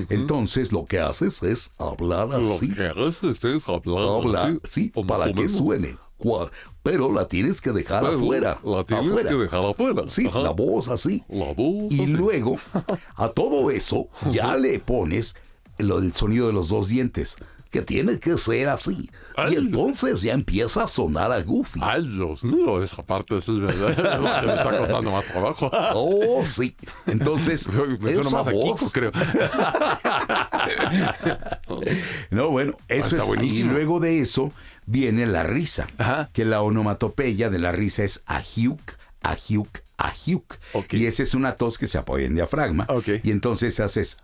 Entonces lo que haces es hablar así. Lo que haces es hablar así, para que suene. Pero la tienes que dejar afuera. La tienes que dejar afuera. Sí, la voz así. Y luego, a todo eso, ya le pones el sonido de los 2 dientes, que tiene que ser así. Y entonces ya empieza a sonar a Goofy. Ay, Dios mío, esa parte es verdad. Me está costando más trabajo. Oh, sí. Entonces, me suena más voz, a Kiko, creo. No, bueno, eso está es buenísimo. Y luego de eso viene la risa. Que la onomatopeya de la risa es ahiuk, ahiuk, ahiuk. Y esa es una tos que se apoya en diafragma. Y entonces haces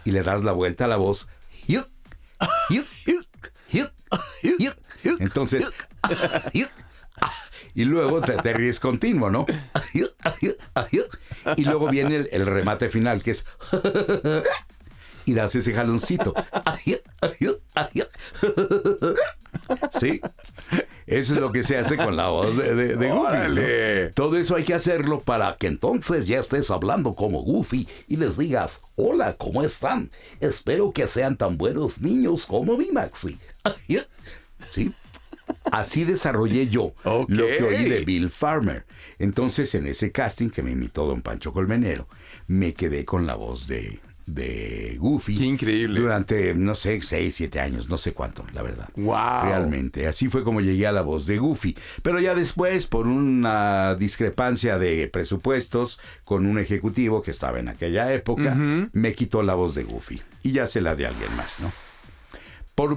y le das la vuelta a la voz. Entonces, y luego te ríes continuo, ¿no? Y luego viene el remate final, que es y das ese jaloncito. Sí, eso es lo que se hace con la voz de Goofy, ¿no? Todo eso hay que hacerlo para que entonces ya estés hablando como Goofy y les digas, hola, ¿cómo están? Espero que sean tan buenos niños como mi Maxi. Sí, así desarrollé yo lo que oí de Bill Farmer. Entonces, en ese casting que me imitó don Pancho Colmenero, me quedé con la voz de de Goofy. ¡Qué increíble! Durante, no sé, 6, 7 años, no sé cuánto, la verdad. ¡Wow! Realmente, así fue como llegué a la voz de Goofy. Pero ya después, por una discrepancia de presupuestos con un ejecutivo que estaba en aquella época, me quitó la voz de Goofy. Y ya se la di a alguien más, ¿no?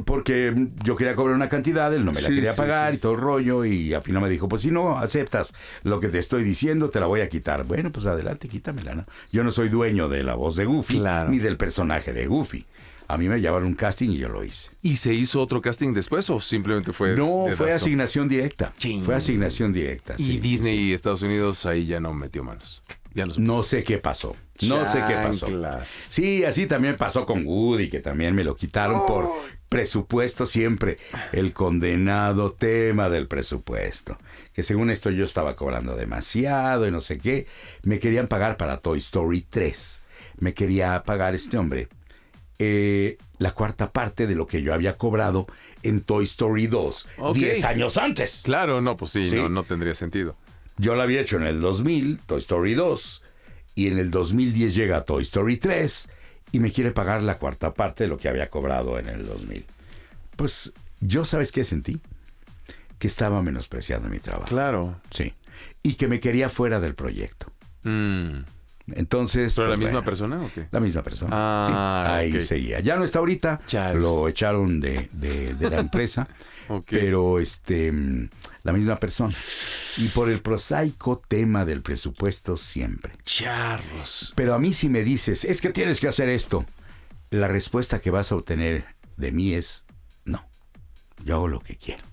Porque yo quería cobrar una cantidad, él no me la quería pagar y todo el rollo, y al final me dijo, pues si no aceptas lo que te estoy diciendo, te la voy a quitar. Bueno, pues adelante, quítamela, ¿no? Yo no soy dueño de la voz de Goofy, ni del personaje de Goofy. A mí me llevaron un casting y yo lo hice. ¿Y se hizo otro casting después o simplemente fue...? No, fue asignación directa. Fue asignación directa. Y Disney y Estados Unidos ahí ya no metió manos. Ya no sé qué pasó. No sé qué pasó. Sí, así también pasó con Woody, que también me lo quitaron por presupuesto siempre. El condenado tema del presupuesto. Que según esto yo estaba cobrando demasiado y no sé qué. Me querían pagar para Toy Story 3. Me quería pagar este hombre la cuarta parte de lo que yo había cobrado en Toy Story 2 10 años antes. Claro, no, pues sí. No tendría sentido. Yo la había hecho en el 2000, Toy Story 2, y en el 2010 llega Toy Story 3 y me quiere pagar la cuarta parte de lo que había cobrado en el 2000. Pues yo, ¿sabes qué sentí? Que estaba menospreciando mi trabajo. Claro. Sí. Y que me quería fuera del proyecto. Entonces... ¿Pero pues, la misma persona o qué? La misma persona. Sí. Ahí seguía. Ya no está ahorita. Charles. Lo echaron de la empresa. Pero la misma persona. Y por el prosaico tema del presupuesto siempre. Charros. Pero a mí si me dices, es que tienes que hacer esto, la respuesta que vas a obtener de mí es no. Yo hago lo que quiero.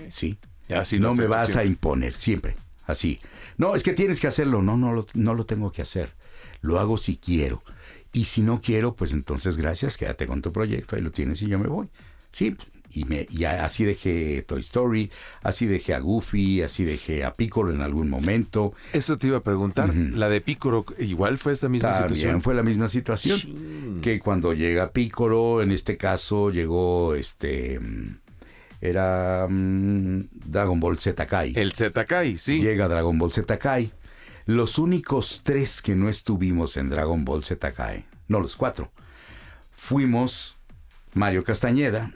Sí. Así no me vas a imponer siempre. Así. No, es que tienes que hacerlo. No lo tengo que hacer. Lo hago si quiero. Y si no quiero, pues entonces gracias, quédate con tu proyecto, ahí lo tienes y yo me voy. Sí, y así dejé Toy Story, así dejé a Goofy, así dejé a Piccolo en algún momento. Eso te iba a preguntar. La de Piccolo, ¿igual fue esta misma situación? También fue la misma situación. Que cuando llega Piccolo, en este caso llegó era Dragon Ball Z Kai. El Z Kai, sí. Llega Dragon Ball Z Kai. Los únicos 3 que no estuvimos en Dragon Ball Z Kai, no, los 4, fuimos Mario Castañeda,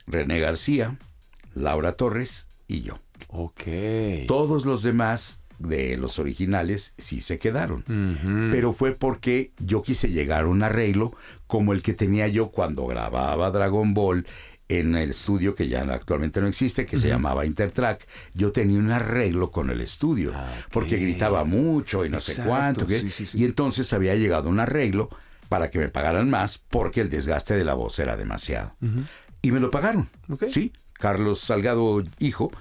René García, Laura Torres y yo. Todos los demás de los originales sí se quedaron. Pero fue porque yo quise llegar a un arreglo como el que tenía yo cuando grababa Dragon Ball en el estudio que ya actualmente no existe, que se llamaba Intertrack. Yo tenía un arreglo con el estudio, porque gritaba mucho y no sé cuánto. Y entonces había llegado a un arreglo para que me pagaran más, porque el desgaste de la voz era demasiado. Y me lo pagaron. Sí, Carlos Salgado, hijo,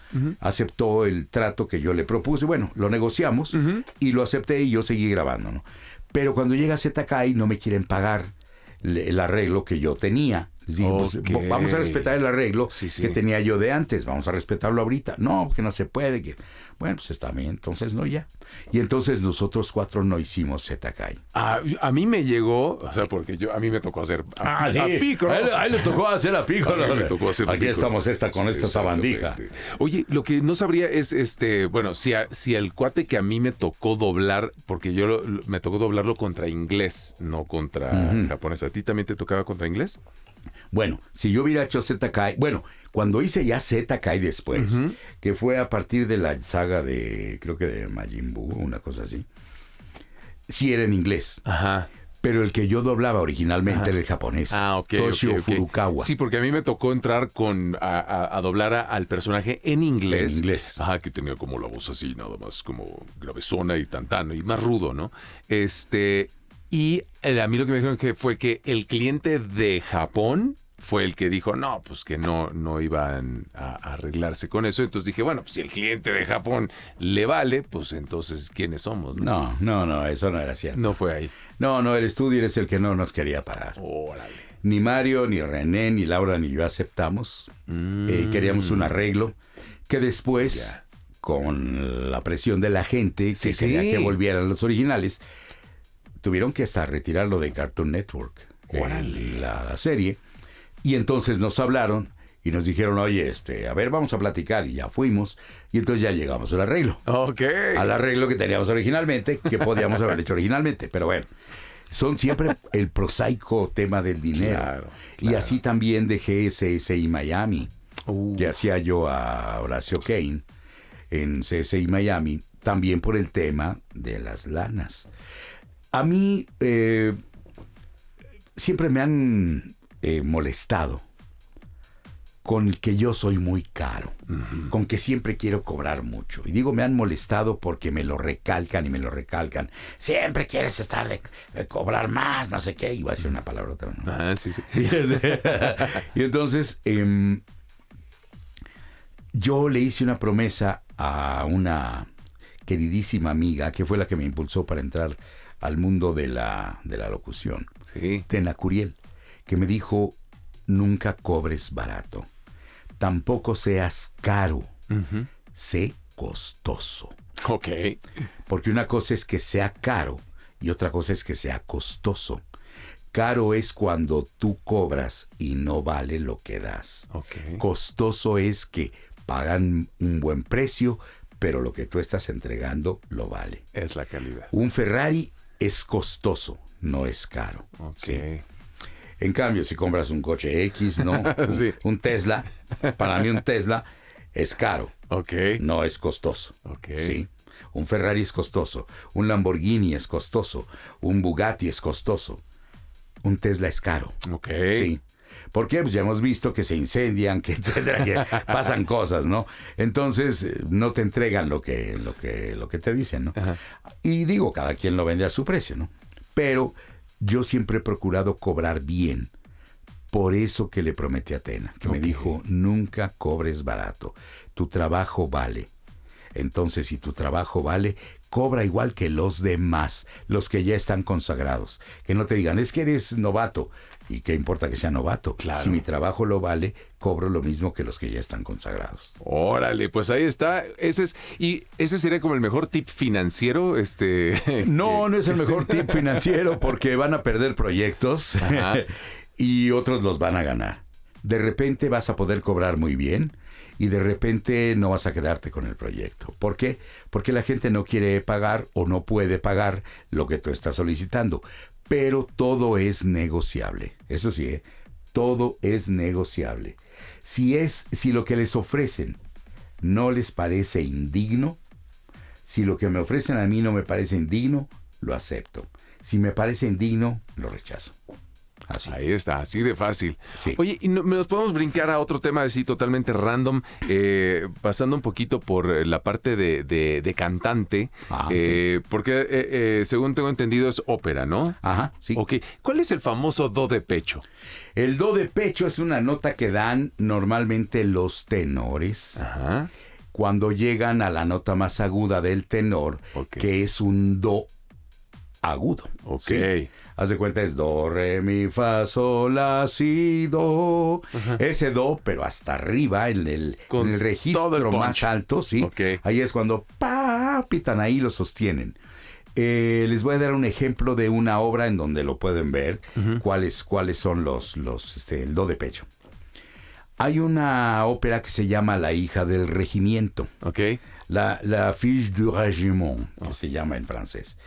aceptó el trato que yo le propuse. Bueno, lo negociamos y lo acepté y yo seguí grabando, ¿no? Pero cuando llega ZKI no me quieren pagar el arreglo que yo tenía. Digo, pues, vamos a respetar el arreglo que tenía yo de antes, vamos a respetarlo ahorita. No, que no se puede. Bueno, pues está bien, entonces no, ya. Y entonces nosotros 4 no hicimos ZKai. A mí me llegó, o sea, porque a mí me tocó hacer a Piccolo. A él le tocó hacer a Piccolo. Me tocó hacer Aquí estamos con esta sabandija. Oye, lo que no sabría es, bueno, si el cuate que a mí me tocó doblar, porque me tocó doblarlo contra inglés, no contra japonés. ¿A ti también te tocaba contra inglés? Bueno, si yo hubiera hecho ZKai, bueno, cuando hice ya ZKai después, que fue a partir de la saga creo que de Majin Buu, una cosa así, sí era en inglés. Pero el que yo doblaba originalmente era el japonés. Toshio Furukawa. Sí, porque a mí me tocó entrar a doblar al personaje en inglés. En inglés. Que tenía como la voz así, nada más como gravezona y tantano, y más rudo, ¿no? Y a mí lo que me dijeron fue que el cliente de Japón fue el que dijo, no, pues que no iban a arreglarse con eso. Entonces dije, bueno, pues si el cliente de Japón le vale, pues entonces, ¿quiénes somos? No, eso no era cierto. No fue ahí. No, el estudio es el que no nos quería pagar. Órale. Ni Mario, ni René, ni Laura, ni yo aceptamos. Queríamos un arreglo que después, con la presión de la gente, que quería que volvieran los originales, tuvieron que hasta retirarlo de Cartoon Network, la serie. Y entonces nos hablaron y nos dijeron, oye, a ver, vamos a platicar. Y ya fuimos. Y entonces ya llegamos al arreglo. Al arreglo que teníamos originalmente, que podíamos haber hecho originalmente. Pero bueno, son siempre el prosaico tema del dinero. Claro. Y así también dejé CSI Miami, que hacía yo a Horacio Kane en CSI Miami, también por el tema de las lanas. A mí siempre me han molestado con que yo soy muy caro, con que siempre quiero cobrar mucho. Y digo, me han molestado porque me lo recalcan y me lo recalcan. Siempre quieres estar de cobrar más, no sé qué. Iba a decir una palabrota, ¿no? Sí. Y entonces, yo le hice una promesa a una queridísima amiga, que fue la que me impulsó para entrar al mundo de la locución. Sí. Tena Curiel, que me dijo, nunca cobres barato. Tampoco seas caro, sé costoso. Ok. Porque una cosa es que sea caro y otra cosa es que sea costoso. Caro es cuando tú cobras y no vale lo que das. Okay. Costoso es que pagan un buen precio, pero lo que tú estás entregando lo vale. Es la calidad. Un Ferrari es costoso, no es caro. Ok. ¿Sí? En cambio, si compras un coche X, ¿no? Sí. Un Tesla, para mí un Tesla es caro, Ok. no es costoso. Ok. ¿Sí? Un Ferrari es costoso, un Lamborghini es costoso, un Bugatti es costoso, un Tesla es caro. Ok. Sí. ¿Por qué? Pues ya hemos visto que se incendian, que etcétera, que pasan cosas, ¿no? Entonces no te entregan lo que te dicen, ¿no? Ajá. Y digo, cada quien lo vende a su precio, ¿no? Pero yo siempre he procurado cobrar bien. Por eso que le prometí a Tena, que me dijo, nunca cobres barato. Tu trabajo vale. Entonces, si tu trabajo vale, cobra igual que los demás, los que ya están consagrados. Que no te digan, es que eres novato. ¿Y qué importa que sea novato? Claro. Si mi trabajo lo vale, cobro lo mismo que los que ya están consagrados. Órale, pues ahí está. Ese sería como el mejor tip financiero. No es el mejor tip financiero porque van a perder proyectos y otros los van a ganar. De repente vas a poder cobrar muy bien y de repente no vas a quedarte con el proyecto. ¿Por qué? Porque la gente no quiere pagar o no puede pagar lo que tú estás solicitando. Pero todo es negociable. Eso sí, todo es negociable. Si lo que les ofrecen no les parece indigno, si lo que me ofrecen a mí no me parece indigno, lo acepto. Si me parece indigno, lo rechazo. Así. Ahí está, así de fácil. Sí. Oye, ¿y nos podemos brincar a otro tema así totalmente random, pasando un poquito por la parte de cantante? Porque según tengo entendido es ópera, ¿no? Ajá, sí. Ok, ¿cuál es el famoso do de pecho? El do de pecho es una nota que dan normalmente los tenores. Ajá. Cuando llegan a la nota más aguda del tenor, que es un do agudo. Ok. ¿Sí? Haz de cuenta, es do, re, mi, fa, sol, la, si, do. Ajá. Ese do, pero hasta arriba, en el registro más alto, ¿sí? Okay. Ahí es cuando pitan, ahí lo sostienen. Les voy a dar un ejemplo de una obra en donde lo pueden ver, cuáles son el do de pecho. Hay una ópera que se llama La hija del regimiento. Okay. La Fille du Régiment, que se llama en francés.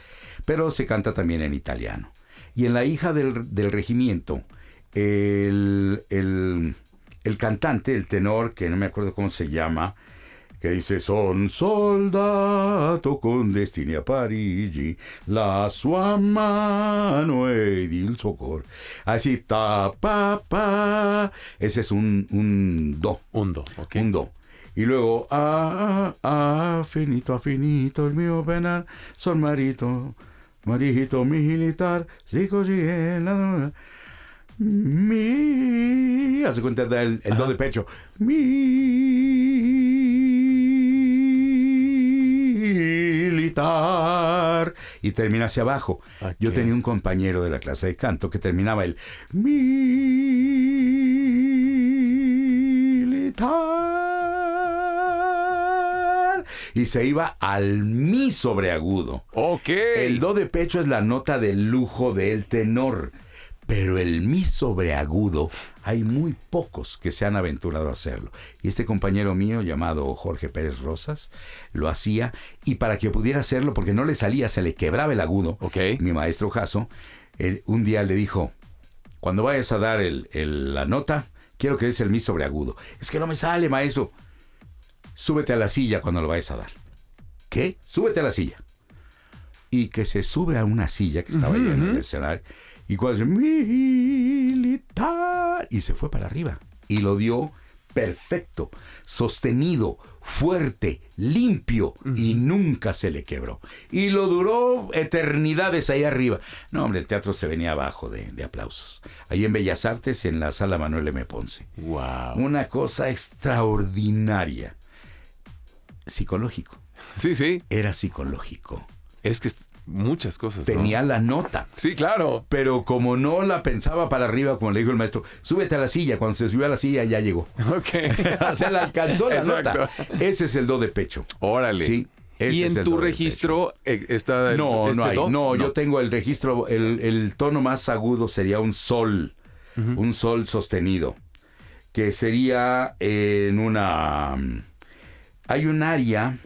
Pero se canta también en italiano. Y en La hija del regimiento, el cantante, el tenor, que no me acuerdo cómo se llama, que dice, son soldato con destini a Parigi, la sua mano ed il suo cor. Así, ta, pa, pa. Ese es un do. Un do, ok. Un do. Y luego, ha finito il mio penar, son marito militar, si così è la... Hace cuenta del do de pecho. Militar. Y termina hacia abajo. Okay. Yo tenía un compañero de la clase de canto que terminaba el militar. Y se iba al mi sobreagudo. Ok. El do de pecho es la nota del lujo del tenor. Pero el mi sobreagudo, hay muy pocos que se han aventurado a hacerlo. Y este compañero mío, llamado Jorge Pérez Rosas, lo hacía. Y para que pudiera hacerlo, porque no le salía, se le quebraba el agudo, okay. Mi maestro Jasso, un día le dijo, cuando vayas a dar la nota, quiero que des el mi sobre agudo. Es que no me sale, maestro. Súbete a la silla cuando lo vayas a dar. ¿Qué? Súbete a la silla. Y que se sube a una silla que estaba ahí en el escenario. Y cuando dice, militar. Y se fue para arriba. Y lo dio perfecto, sostenido, fuerte, limpio. Y nunca se le quebró. Y lo duró eternidades ahí arriba. No, hombre, el teatro se venía abajo de aplausos. Ahí en Bellas Artes, en la Sala Manuel M. Ponce. Wow. Una cosa extraordinaria. Psicológico. Sí, sí. Era psicológico. Es que muchas cosas, Tenía ¿no? la nota. Sí, claro. Pero como no la pensaba para arriba, como le dijo el maestro, súbete a la silla. Cuando se subió a la silla ya llegó. Ok. O sea, la alcanzó la Exacto. nota. Ese es el do de pecho. Órale. Sí. ¿Y en tu registro está No, este no hay. do? No, yo tengo el registro, el tono más agudo sería un sol. Un sol sostenido. Que sería en una... Hay un área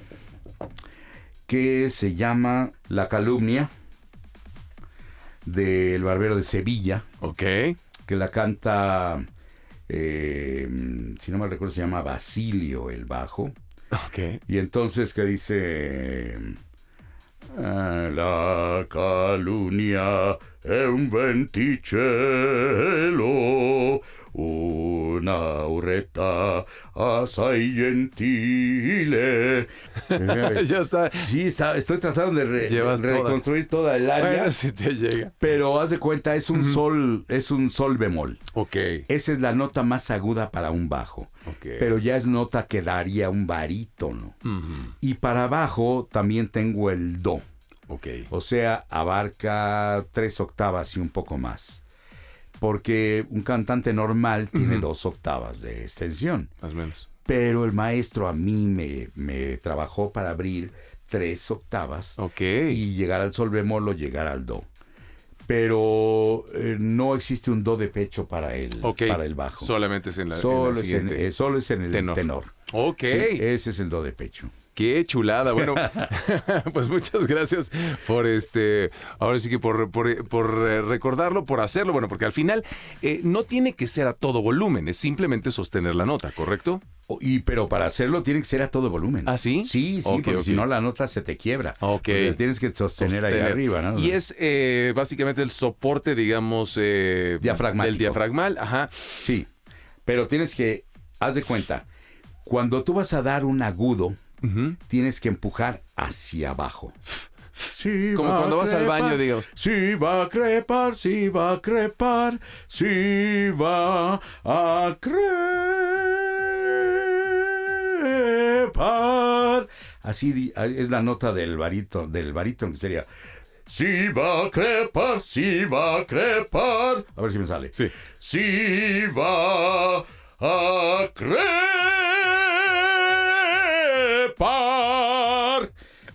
que se llama La Calumnia del Barbero de Sevilla. Ok. Que la canta, si no mal recuerdo, se llama Basilio el bajo. Ok. Y entonces que dice... La calunnia è un venticello, una urretta assai gentile. Ya está. Sí, estoy tratando de reconstruir toda el A área. ver si te llega. Pero haz de cuenta, es un sol bemol. Ok. Esa es la nota más aguda para un bajo. Ok. Pero ya es nota que daría un barítono. Y para bajo también tengo el do. Ok. O sea, abarca 3 octavas y un poco más. Porque un cantante normal tiene 2 octavas de extensión. Más o menos. Pero el maestro a mí me trabajó para abrir 3 octavas. Ok. Y llegar al sol bemol o llegar al do. Pero no existe un do de pecho para el bajo. Solamente es en la siguiente. Solo es en el tenor. Ok. Sí, ese es el do de pecho. Qué chulada. Bueno, pues muchas gracias por ahora sí que por recordarlo, por hacerlo. Bueno, porque al final no tiene que ser a todo volumen, es simplemente sostener la nota, ¿correcto? Pero para hacerlo tiene que ser a todo volumen. ¿Ah, sí? Sí, porque si no la nota se te quiebra. Ok. Tienes que sostener ahí arriba, ¿no? Y es básicamente el soporte, digamos... diafragmático. Del diafragmal, ajá. Sí, pero tienes que... Haz de cuenta, cuando tú vas a dar un agudo, tienes que empujar hacia abajo. Sí, como cuando vas al baño, digo. Sí va a crepar, sí va a crepar, sí va a crepar. Así es la nota del barítono que sería... Sí va a crepar, sí va a crepar. A ver si me sale. Sí. Sí va a crepar.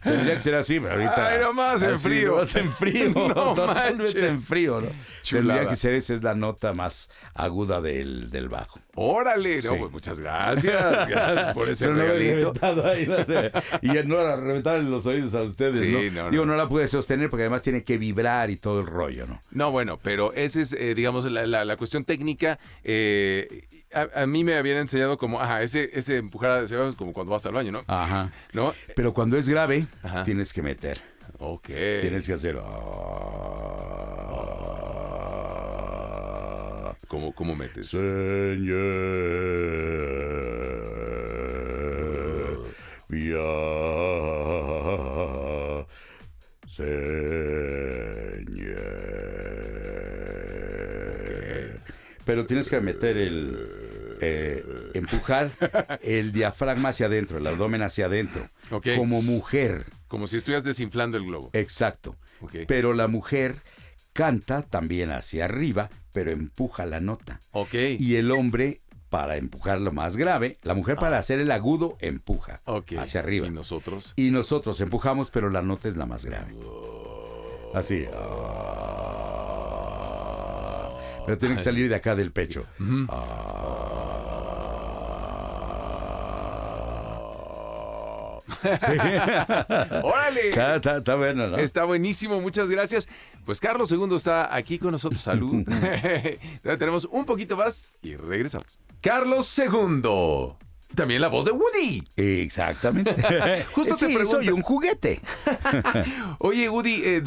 Tendría que ser así, pero ahorita... Ay, nomás en frío. Más en frío. No totalmente manches. en frío, ¿no? Chulada. Tendría que ser, esa es la nota más aguda del bajo. ¡Órale! No, Sí. pues muchas gracias. Gracias por ese regalito. Ahí, no sé. Y no la reventaron en los oídos a ustedes, Sí, ¿no? no, Digo, no. no la pude sostener porque además tiene que vibrar y todo el rollo, ¿no? No, bueno, pero ese es, digamos, la cuestión técnica. A mí me habían enseñado como, ese empujar hacia abajo es como cuando vas al baño, ¿no? Ajá. ¿No? Pero cuando es grave, Ajá. tienes que meter. Ok. Tienes que hacer... ¿Cómo metes? Señor, via, Señor. Pero tienes que meter empujar el diafragma hacia adentro, el abdomen hacia adentro, Ok. como mujer. Como si estuvieras desinflando el globo. Exacto. Ok. Pero la mujer canta también hacia arriba, pero empuja la nota. Ok. Y el hombre, para empujar lo más grave, la mujer para hacer el agudo, empuja Ok. hacia arriba. ¿Y nosotros? Y nosotros empujamos, pero la nota es la más grave. Así. Pero tiene que salir de acá del pecho. Sí. ¡Órale! Está bueno, ¿no? Está buenísimo, muchas gracias. Pues Carlos II está aquí con nosotros. Salud. Tenemos un poquito más y regresamos. Carlos II. También la voz de Woody. Exactamente. Justo te pregunto. Soy un juguete. Oye, Woody,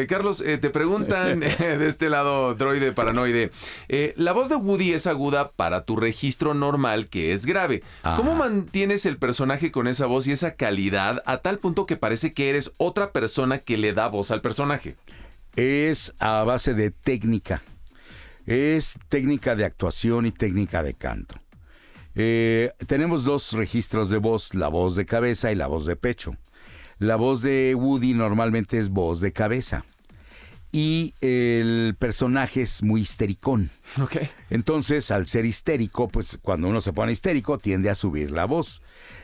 Carlos, te preguntan de este lado, droide paranoide. La voz de Woody es aguda para tu registro normal, que es grave. Ajá. ¿Cómo mantienes el personaje con esa voz y esa calidad a tal punto que parece que eres otra persona que le da voz al personaje? Es a base de técnica. Es técnica de actuación y técnica de canto. Tenemos dos registros de voz, la voz de cabeza y la voz de pecho. La voz de Woody normalmente es voz de cabeza. Y el personaje es muy histericón. Okay. Entonces, al ser histérico, pues cuando uno se pone histérico, tiende a subir la voz.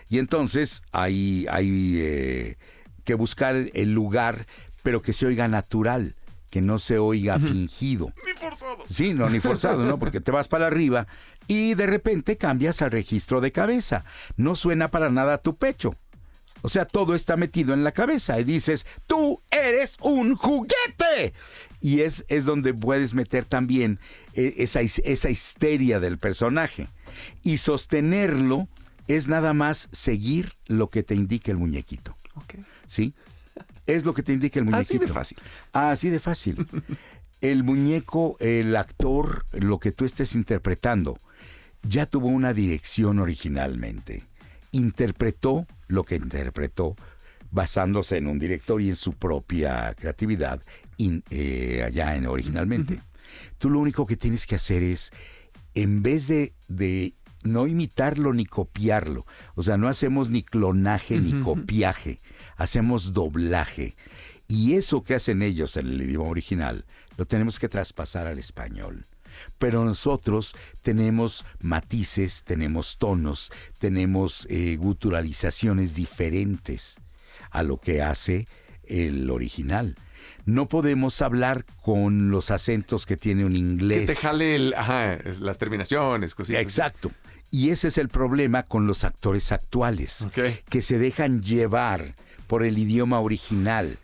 Y entonces hay que buscar el lugar, pero que se oiga natural, que no se oiga fingido. Ni forzado. Sí, no, ni forzado, ¿no? Porque te vas para arriba y de repente cambias al registro de cabeza. No suena para nada a tu pecho. O sea, todo está metido en la cabeza y dices, ¡tú eres un juguete! Y es donde puedes meter también esa histeria del personaje. Y sostenerlo es nada más seguir lo que te indique el muñequito. Okay. ¿Sí? Es lo que te indica el muñequito. Así de fácil. Así de fácil. El muñeco, el actor, lo que tú estés interpretando, ya tuvo una dirección originalmente. Interpretó lo que interpretó basándose en un director y en su propia creatividad originalmente. Tú lo único que tienes que hacer es, en vez de no imitarlo ni copiarlo, o sea, no hacemos ni clonaje ni copiaje, hacemos doblaje. Y eso que hacen ellos en el idioma original, lo tenemos que traspasar al español. Pero nosotros tenemos matices, tenemos tonos, tenemos guturalizaciones diferentes a lo que hace el original. No podemos hablar con los acentos que tiene un inglés. Que te jale las terminaciones, cositas. Exacto. Y ese es el problema con los actores actuales, Okay. que se dejan llevar por el idioma original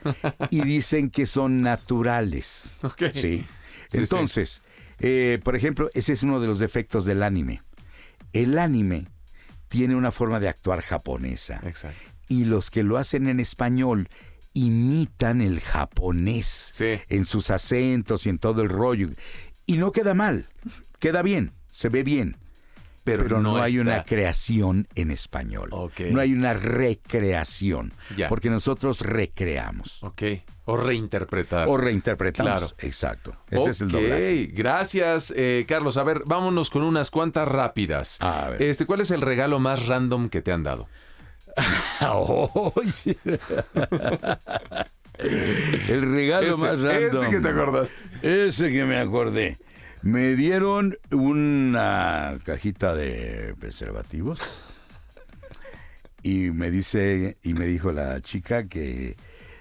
y dicen que son naturales. Okay. ¿Sí? Sí, Entonces, por ejemplo, ese es uno de los defectos del anime. El anime tiene una forma de actuar japonesa. Exacto. Y los que lo hacen en español imitan el japonés en sus acentos y en todo el rollo. Y no queda mal, queda bien, se ve bien. Pero no hay una creación en español. Okay. No hay una recreación. Ya. Porque nosotros recreamos. Ok. O reinterpretar. O reinterpretamos. Claro. Exacto. Ese es el doblaje. Gracias, Carlos. A ver, vámonos con unas cuantas rápidas. A ver. ¿Cuál es el regalo más random que te han dado? El regalo más random. Ese que te acordaste. Ese que me acordé. Me dieron una cajita de preservativos y me dijo la chica que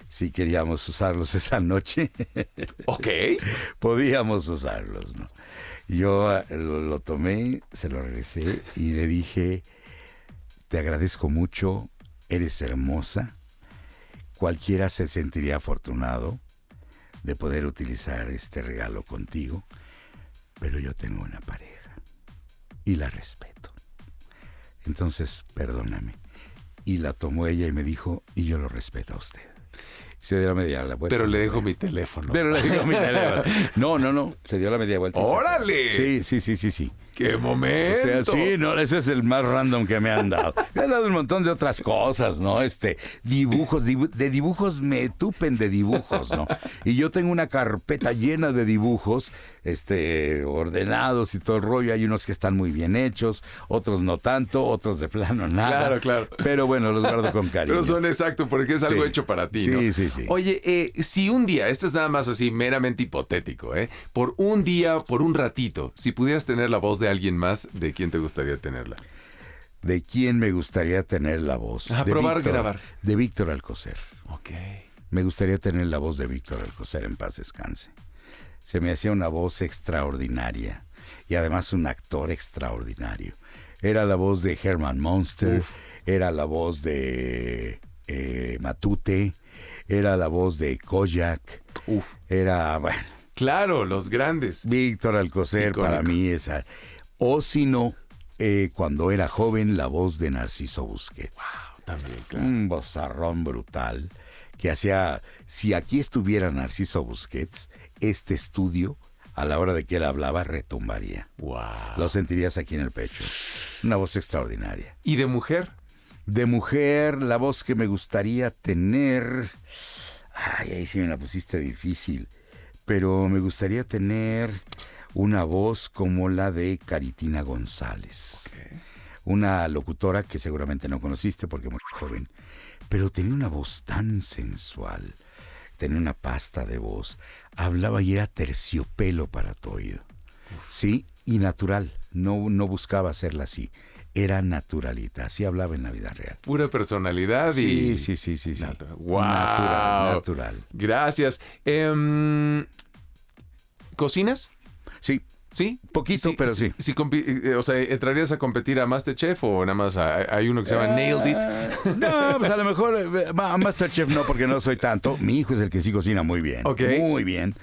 si queríamos usarlos esa noche, Ok. podíamos usarlos, ¿no? Yo lo tomé, se lo regresé y le dije, te agradezco mucho, eres hermosa, cualquiera se sentiría afortunado de poder utilizar este regalo contigo. Pero yo tengo una pareja y la respeto. Entonces, perdóname. Y la tomó ella y me dijo, y yo lo respeto a usted. Se dio la media vuelta. Pero le dejo mi teléfono. Pero le dejo mi teléfono. No. Se dio la media vuelta. ¡Órale! Sí. ¡Qué momento! O sea, sí, no, ese es el más random que me han dado. Me han dado un montón de otras cosas, ¿no? Dibujos, de dibujos me tupen de dibujos, ¿no? Y yo tengo una carpeta llena de dibujos, ordenados y todo el rollo. Hay unos que están muy bien hechos, otros no tanto, otros de plano nada. Claro. Pero bueno, los guardo con cariño. Pero son exacto, porque es algo Sí. hecho para ti, Sí, ¿no? sí. Oye, si un día, esto es nada más así meramente hipotético, por un día, por un ratito, si pudieras tener la voz de alguien más, ¿de quién te gustaría tenerla? ¿De quién me gustaría tener la voz? Grabar. De Víctor Alcocer. Ok. Me gustaría tener la voz de Víctor Alcocer, en paz descanse. Se me hacía una voz extraordinaria y además un actor extraordinario. Era la voz de Herman Munster, era la voz de Matute, era la voz de Kojak, era, bueno... Claro, los grandes. Víctor Alcocer, icónico. Para mí esa. O si no, cuando era joven, la voz de Narciso Busquets. Wow, también, claro. Un vozarrón brutal que hacía, si aquí estuviera Narciso Busquets, este estudio, a la hora de que él hablaba, retumbaría. Wow. Lo sentirías aquí en el pecho. Una voz extraordinaria. ¿Y de mujer? De mujer, la voz que me gustaría tener... Ay, ahí sí me la pusiste difícil. Pero me gustaría tener una voz como la de Caritina González. Okay. Una locutora que seguramente no conociste porque muy joven, pero tenía una voz tan sensual, tenía una pasta de voz, hablaba y era terciopelo para tu oído. Sí, y natural, no buscaba hacerla así. Era naturalita, así hablaba en la vida real. Pura personalidad y... Sí. Wow. Natural. Gracias. ¿Cocinas? Sí. ¿Sí? Poquito, pero sí. O sea, ¿entrarías a competir a MasterChef o nada más hay uno que se llama Nailed It? No, pues a lo mejor a MasterChef no, porque no soy tanto. Mi hijo es el que sí cocina muy bien. Okay. Muy bien.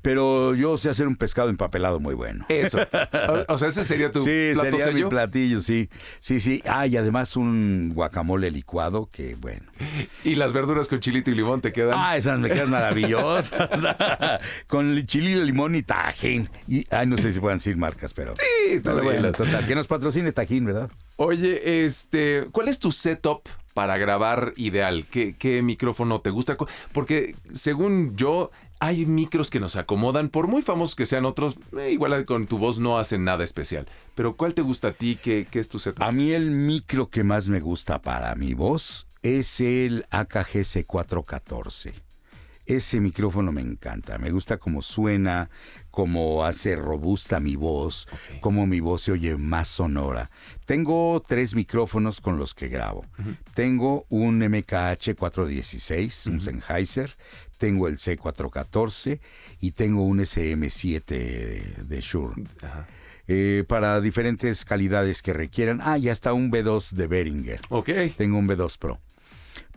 Pero yo sé hacer un pescado empapelado muy bueno. Eso. O sea, ese sería tu plato sería sello. Mi platillo, sí. Sí. Ah, y además un guacamole licuado que, bueno. ¿Y las verduras con chilito y limón te quedan? Ah, esas me quedan maravillosas. Con chilito, limón y tajín. Y, no sé si puedan decir marcas, pero... Sí, bueno, total. Que nos patrocine Tajín, ¿verdad? Oye, ¿cuál es tu setup para grabar ideal? ¿Qué micrófono te gusta? Porque según yo... Hay micros que nos acomodan, por muy famosos que sean otros, igual con tu voz no hacen nada especial. Pero ¿cuál te gusta a ti? ¿Qué es tu setup? A mí el micro que más me gusta para mi voz es el AKG C414. Ese micrófono me encanta, me gusta cómo suena, cómo hace robusta mi voz, okay. Cómo mi voz se oye más sonora. Tengo 3 micrófonos con los que grabo. Uh-huh. Tengo un MKH 416, un Sennheiser, tengo el C414 y tengo un SM7 de Shure. Uh-huh. Para diferentes calidades que requieran. Y hasta un B2 de Behringer. Okay. Tengo un B2 Pro.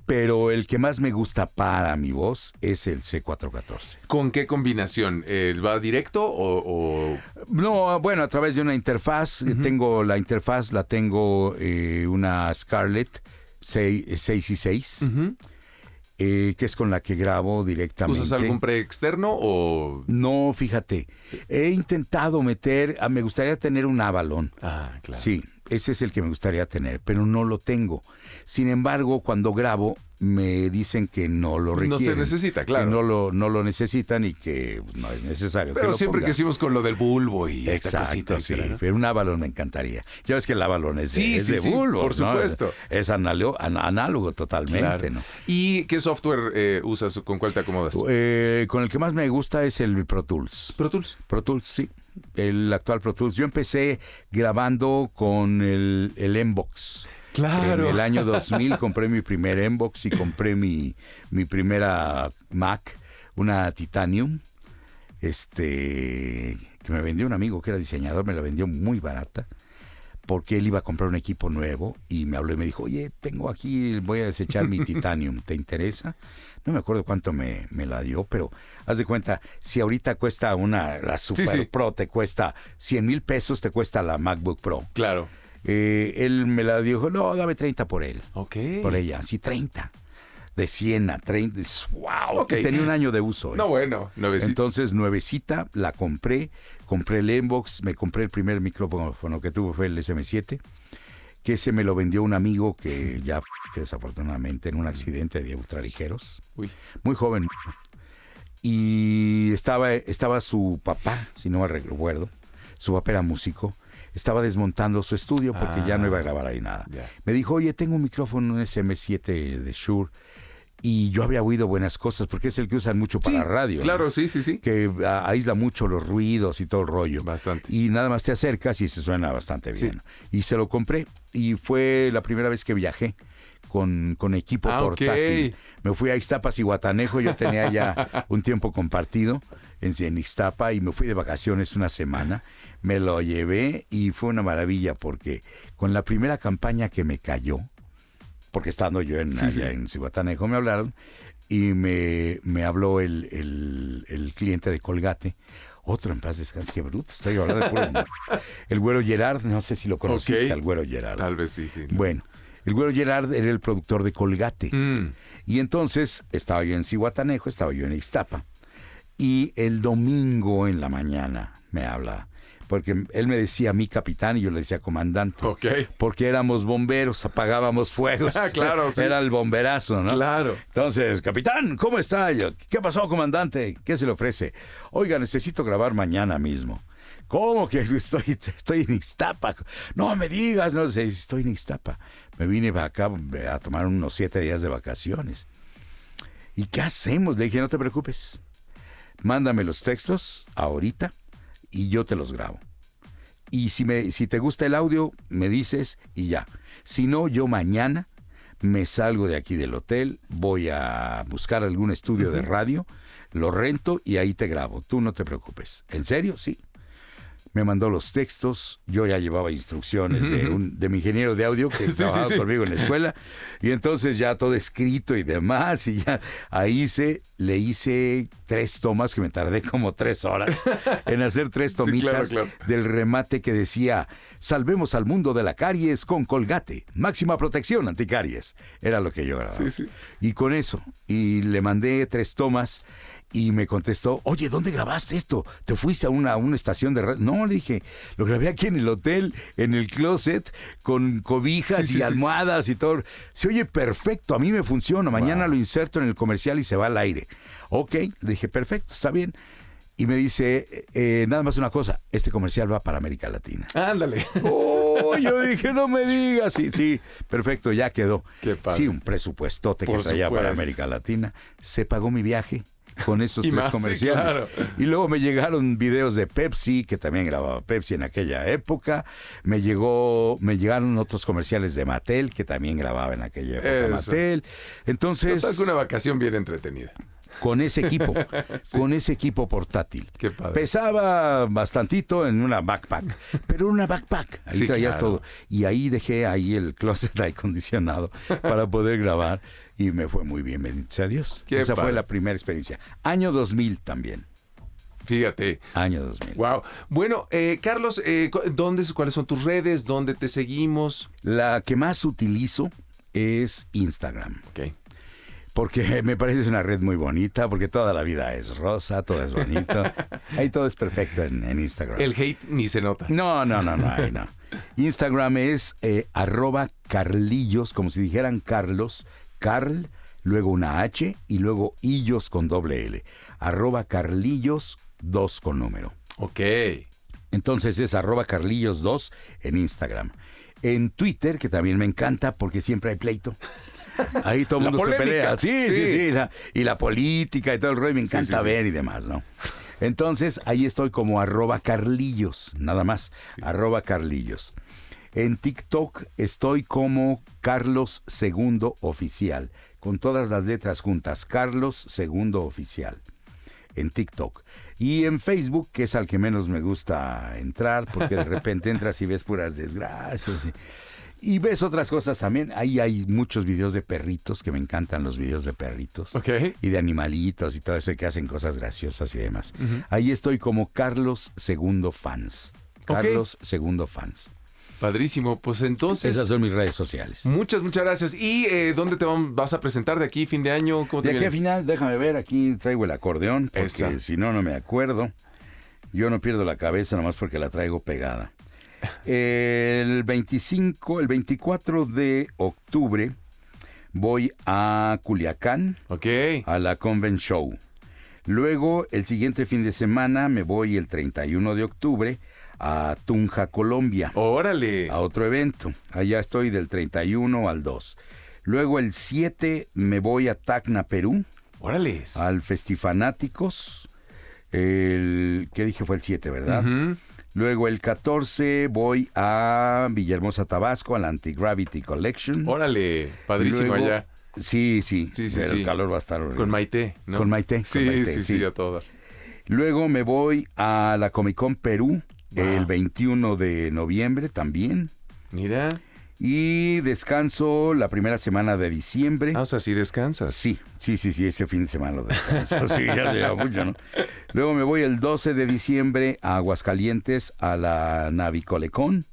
Pero el que más me gusta para mi voz es el C414. ¿Con qué combinación? ¿Va directo o...? No, bueno, a través de una interfaz. Uh-huh. Tengo la interfaz, tengo una Scarlett 6 y 6. Uh-huh. Que es con la que grabo directamente. ¿Usas algún pre-externo o...? No, fíjate. He intentado me gustaría tener un Avalon. Claro. Sí, ese es el que me gustaría tener, pero no lo tengo. Sin embargo, cuando grabo, me dicen que no lo requieren. No se necesita, claro. Que no lo necesitan y que no es necesario. Pero que siempre que hicimos con lo del bulbo y esta cosita. Sí, ¿no? Pero un Avalon me encantaría. Ya ves que el Avalon es de bulbo, por supuesto. ¿No? Es análogo totalmente, claro. ¿no? ¿Y qué software usas? ¿Con cuál te acomodas? Con el que más me gusta es el Pro Tools. ¿Pro Tools? Pro Tools, sí. El actual Pro Tools. Yo empecé grabando con el Mbox. Claro. En el año 2000 compré mi primer Mbox y compré mi primera Mac, una Titanium, que me vendió un amigo que era diseñador, me la vendió muy barata, porque él iba a comprar un equipo nuevo y me habló y me dijo, oye, tengo aquí, voy a desechar mi Titanium, ¿te interesa? No me acuerdo cuánto me la dio, pero haz de cuenta, si ahorita cuesta la Super Pro, te cuesta 100,000 pesos, te cuesta la MacBook Pro. Claro. Él me la dijo, no, dame 30 por él. Ok. Por ella, sí, 30. De 100 a 30. ¡Wow! Okay. Tenía un año de uso. No, bueno, nuevecita. Entonces, nuevecita, la compré el Mbox, me compré el primer micrófono que tuve, fue el SM7, que ese me lo vendió un amigo que ya desafortunadamente en un accidente de ultraligeros. Uy. Muy joven. Y estaba su papá, si no me recuerdo, su papá era músico. Estaba desmontando su estudio porque ya no iba a grabar ahí nada. Yeah. Me dijo, oye, tengo un micrófono, un SM7 de Shure. Y yo había oído buenas cosas porque es el que usan mucho para radio. Claro, ¿no? sí. Que aísla mucho los ruidos y todo el rollo. Bastante. Y nada más te acercas y se suena bastante bien. Sí. Y se lo compré y fue la primera vez que viajé con equipo portátil. Okay. Me fui a Ixtapas y Guatanejo, yo tenía ya un tiempo compartido en Ixtapa y me fui de vacaciones una semana. Me lo llevé y fue una maravilla porque con la primera campaña que me cayó, porque estando yo allá en Zihuatanejo me hablaron y me habló el cliente de Colgate. Otro en paz descanse, qué bruto, estoy hablando de puro. El Güero Gerard, no sé si lo conociste, al Güero Gerard. Tal vez sí. ¿No? Bueno, el Güero Gerard era el productor de Colgate. Y entonces estaba yo en Zihuatanejo, estaba yo en Ixtapa. Y el domingo en la mañana me habla, porque él me decía mi capitán y yo le decía comandante. Porque éramos bomberos, apagábamos fuegos. Claro, sí. Era el bomberazo, ¿no? Claro. Entonces, capitán, ¿cómo está? Yo, ¿qué pasó, comandante? ¿Qué se le ofrece? Oiga, necesito grabar mañana mismo. ¿Cómo que estoy en Ixtapa? No me digas, no sé, estoy en Ixtapa. Me vine para acá a tomar unos 7 días de vacaciones. ¿Y qué hacemos? Le dije, no te preocupes. Mándame los textos ahorita y yo te los grabo. Y si te gusta el audio, me dices y ya. Si no, yo mañana me salgo de aquí del hotel, voy a buscar algún estudio de radio, lo rento y ahí te grabo. Tú no te preocupes. ¿En serio? Sí. Me mandó los textos, yo ya llevaba instrucciones de mi ingeniero de audio que trabajaba conmigo en la escuela, y entonces ya todo escrito y demás, y ya ahí le hice 3 tomas, que me tardé como 3 horas en hacer 3 tomitas del remate que decía, salvemos al mundo de la caries con Colgate, máxima protección anticaries. Era lo que yo grababa. Y con eso, y le mandé 3 tomas, y me contestó, oye, ¿dónde grabaste esto? ¿Te fuiste a una estación de radio? No, le dije, lo grabé aquí en el hotel, en el closet, con cobijas y almohadas y todo. Se oye perfecto, a mí me funciona. Mañana lo inserto en el comercial y se va al aire. Ok, le dije, perfecto, está bien. Y me dice, nada más una cosa, este comercial va para América Latina. Ándale. Oh, yo dije, no me digas. Sí, perfecto, ya quedó. Qué padre. Sí, un presupuestote que traía para América Latina. Se pagó mi viaje con esos 3 comerciales. Claro. Y luego me llegaron videos de Pepsi, que también grababa Pepsi en aquella época. Me llegaron otros comerciales de Mattel, que también grababa en aquella época Mattel. Entonces, es una vacación bien entretenida. Con ese equipo portátil. Qué padre. Pesaba bastantito en una backpack, pero una backpack, ahí traías todo. Y ahí dejé el closet acondicionado para poder grabar y me fue muy bien, bendito sea Dios. Esa fue la primera experiencia. Año 2000 también. Fíjate. Año 2000. Wow. Bueno, Carlos, ¿cuáles son tus redes? ¿Dónde te seguimos? La que más utilizo es Instagram. Ok. Porque me parece una red muy bonita, porque toda la vida es rosa, todo es bonito. Ahí todo es perfecto en Instagram. El hate ni se nota. No, ahí no. Instagram es @Carlillos, como si dijeran Carlos, Carl, luego una H y luego Illos con doble L. @Carlillos 2 con número. Ok. Entonces es @Carlillos 2 en Instagram. En Twitter, que también me encanta porque siempre hay pleito. Ahí todo el mundo se pelea. Sí. Y la política y todo el rollo, me encanta ver y demás, ¿no? Entonces, ahí estoy como @Carlillos, nada más, @Carlillos. En TikTok estoy como Carlos II Oficial, con todas las letras juntas, Carlos II Oficial, en TikTok. Y en Facebook, que es al que menos me gusta entrar, porque de repente entras y ves puras desgracias. Y ves otras cosas también. Ahí hay muchos videos de perritos, que me encantan los videos de perritos. Okay. Y de animalitos y todo eso, que hacen cosas graciosas y demás. Ahí estoy como Carlos II Fans. Carlos II Fans. Padrísimo, pues entonces... Esas son mis redes sociales. Muchas gracias. ¿Y dónde te vas a presentar de aquí, fin de año? ¿Cómo te de aquí a final, déjame ver, aquí traigo el acordeón, porque si no me acuerdo. Yo no pierdo la cabeza nomás porque la traigo pegada. El 24 de octubre voy a Culiacán, a la Convent Show. Luego, el siguiente fin de semana me voy el 31 de octubre a Tunja, Colombia. ¡Órale! A otro evento. Allá estoy del 31 al 2. Luego el 7 me voy a Tacna, Perú. ¡Órale! Al Festifanáticos. ¿Qué dije? Fue el 7, ¿verdad? Luego el 14 voy a Villahermosa, Tabasco, a la Anti-Gravity Collection. ¡Órale! Padrísimo. Luego, allá. Sí. El calor va a estar horrible. Con Maite, ¿no? Con Maite. Sí, a todas. Luego me voy a la Comic Con Perú el 21 de noviembre también. Mira. Y descanso la primera semana de diciembre. O sea, sí descansas. Sí, ese fin de semana lo descanso. Sí, ya lleva mucho, ¿no? Luego me voy el 12 de diciembre a Aguascalientes a la Navicolecón.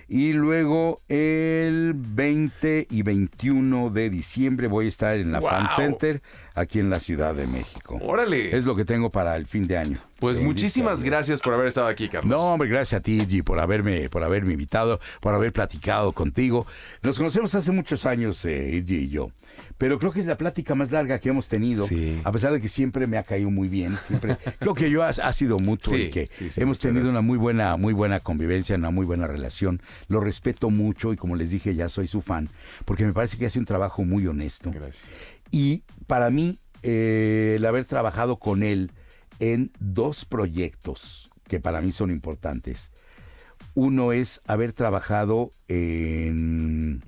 Y luego el 20 y 21 de diciembre voy a estar en la Fan Center aquí en la Ciudad de México. ¡Órale! Es lo que tengo para el fin de año. Pues muchísimas gracias por haber estado aquí, Carlos. No, hombre, gracias a ti, G, por haberme invitado, por haber platicado contigo. Nos conocemos hace muchos años, G y yo. Pero creo que es la plática más larga que hemos tenido. Sí. A pesar de que siempre me ha caído muy bien. Siempre creo que ha sido mutuo y que hemos tenido una muy buena convivencia, una muy buena relación. Lo respeto mucho y como les dije, ya soy su fan, porque me parece que hace un trabajo muy honesto. Gracias. Y para mí, el haber trabajado con él en 2 proyectos que para mí son importantes. Uno es haber trabajado en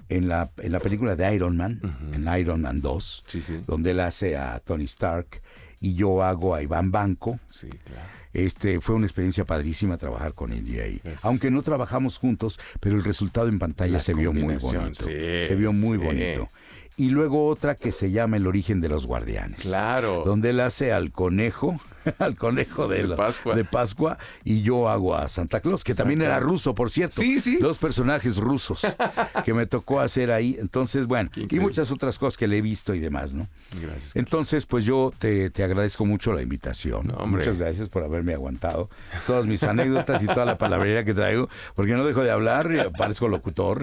la película de Iron Man, en Iron Man 2, donde él hace a Tony Stark y yo hago a Iván Banco. Sí, claro. Fue una experiencia padrísima trabajar con él ahí. Aunque no trabajamos juntos, pero el resultado en pantalla se vio muy bonito. Se vio muy bonito. Y luego otra que se llama El origen de los guardianes. Claro. Donde él hace al conejo de Pascua y yo hago a Santa Claus, que también era ruso, por cierto. Sí. 2 personajes rusos que me tocó hacer ahí. Entonces, bueno, y muchas otras cosas que le he visto y demás, ¿no? Gracias. Entonces, pues yo te agradezco mucho la invitación. No, muchas gracias por haberme aguantado todas mis anécdotas y toda la palabrería que traigo, porque no dejo de hablar y parezco locutor.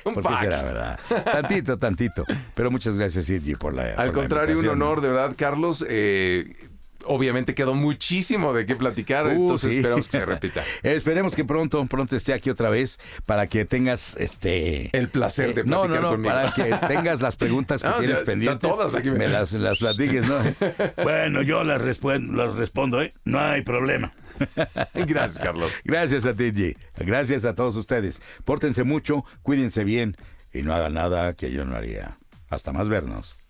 Porque será verdad. Tantito. Pero muchas gracias, Sidney, por la Al contrario, un honor, de verdad, Carlos. Obviamente quedó muchísimo de qué platicar, entonces esperamos que se repita. Esperemos que pronto esté aquí otra vez para que tengas el placer de platicar conmigo. Para que tengas las preguntas que tienes pendientes. Todas aquí me las platiques, ¿no? Bueno, yo las respondo, ¿eh? No hay problema. Gracias, Carlos. Gracias a ti, G. Gracias a todos ustedes. Pórtense mucho, cuídense bien y no hagan nada que yo no haría. Hasta más vernos.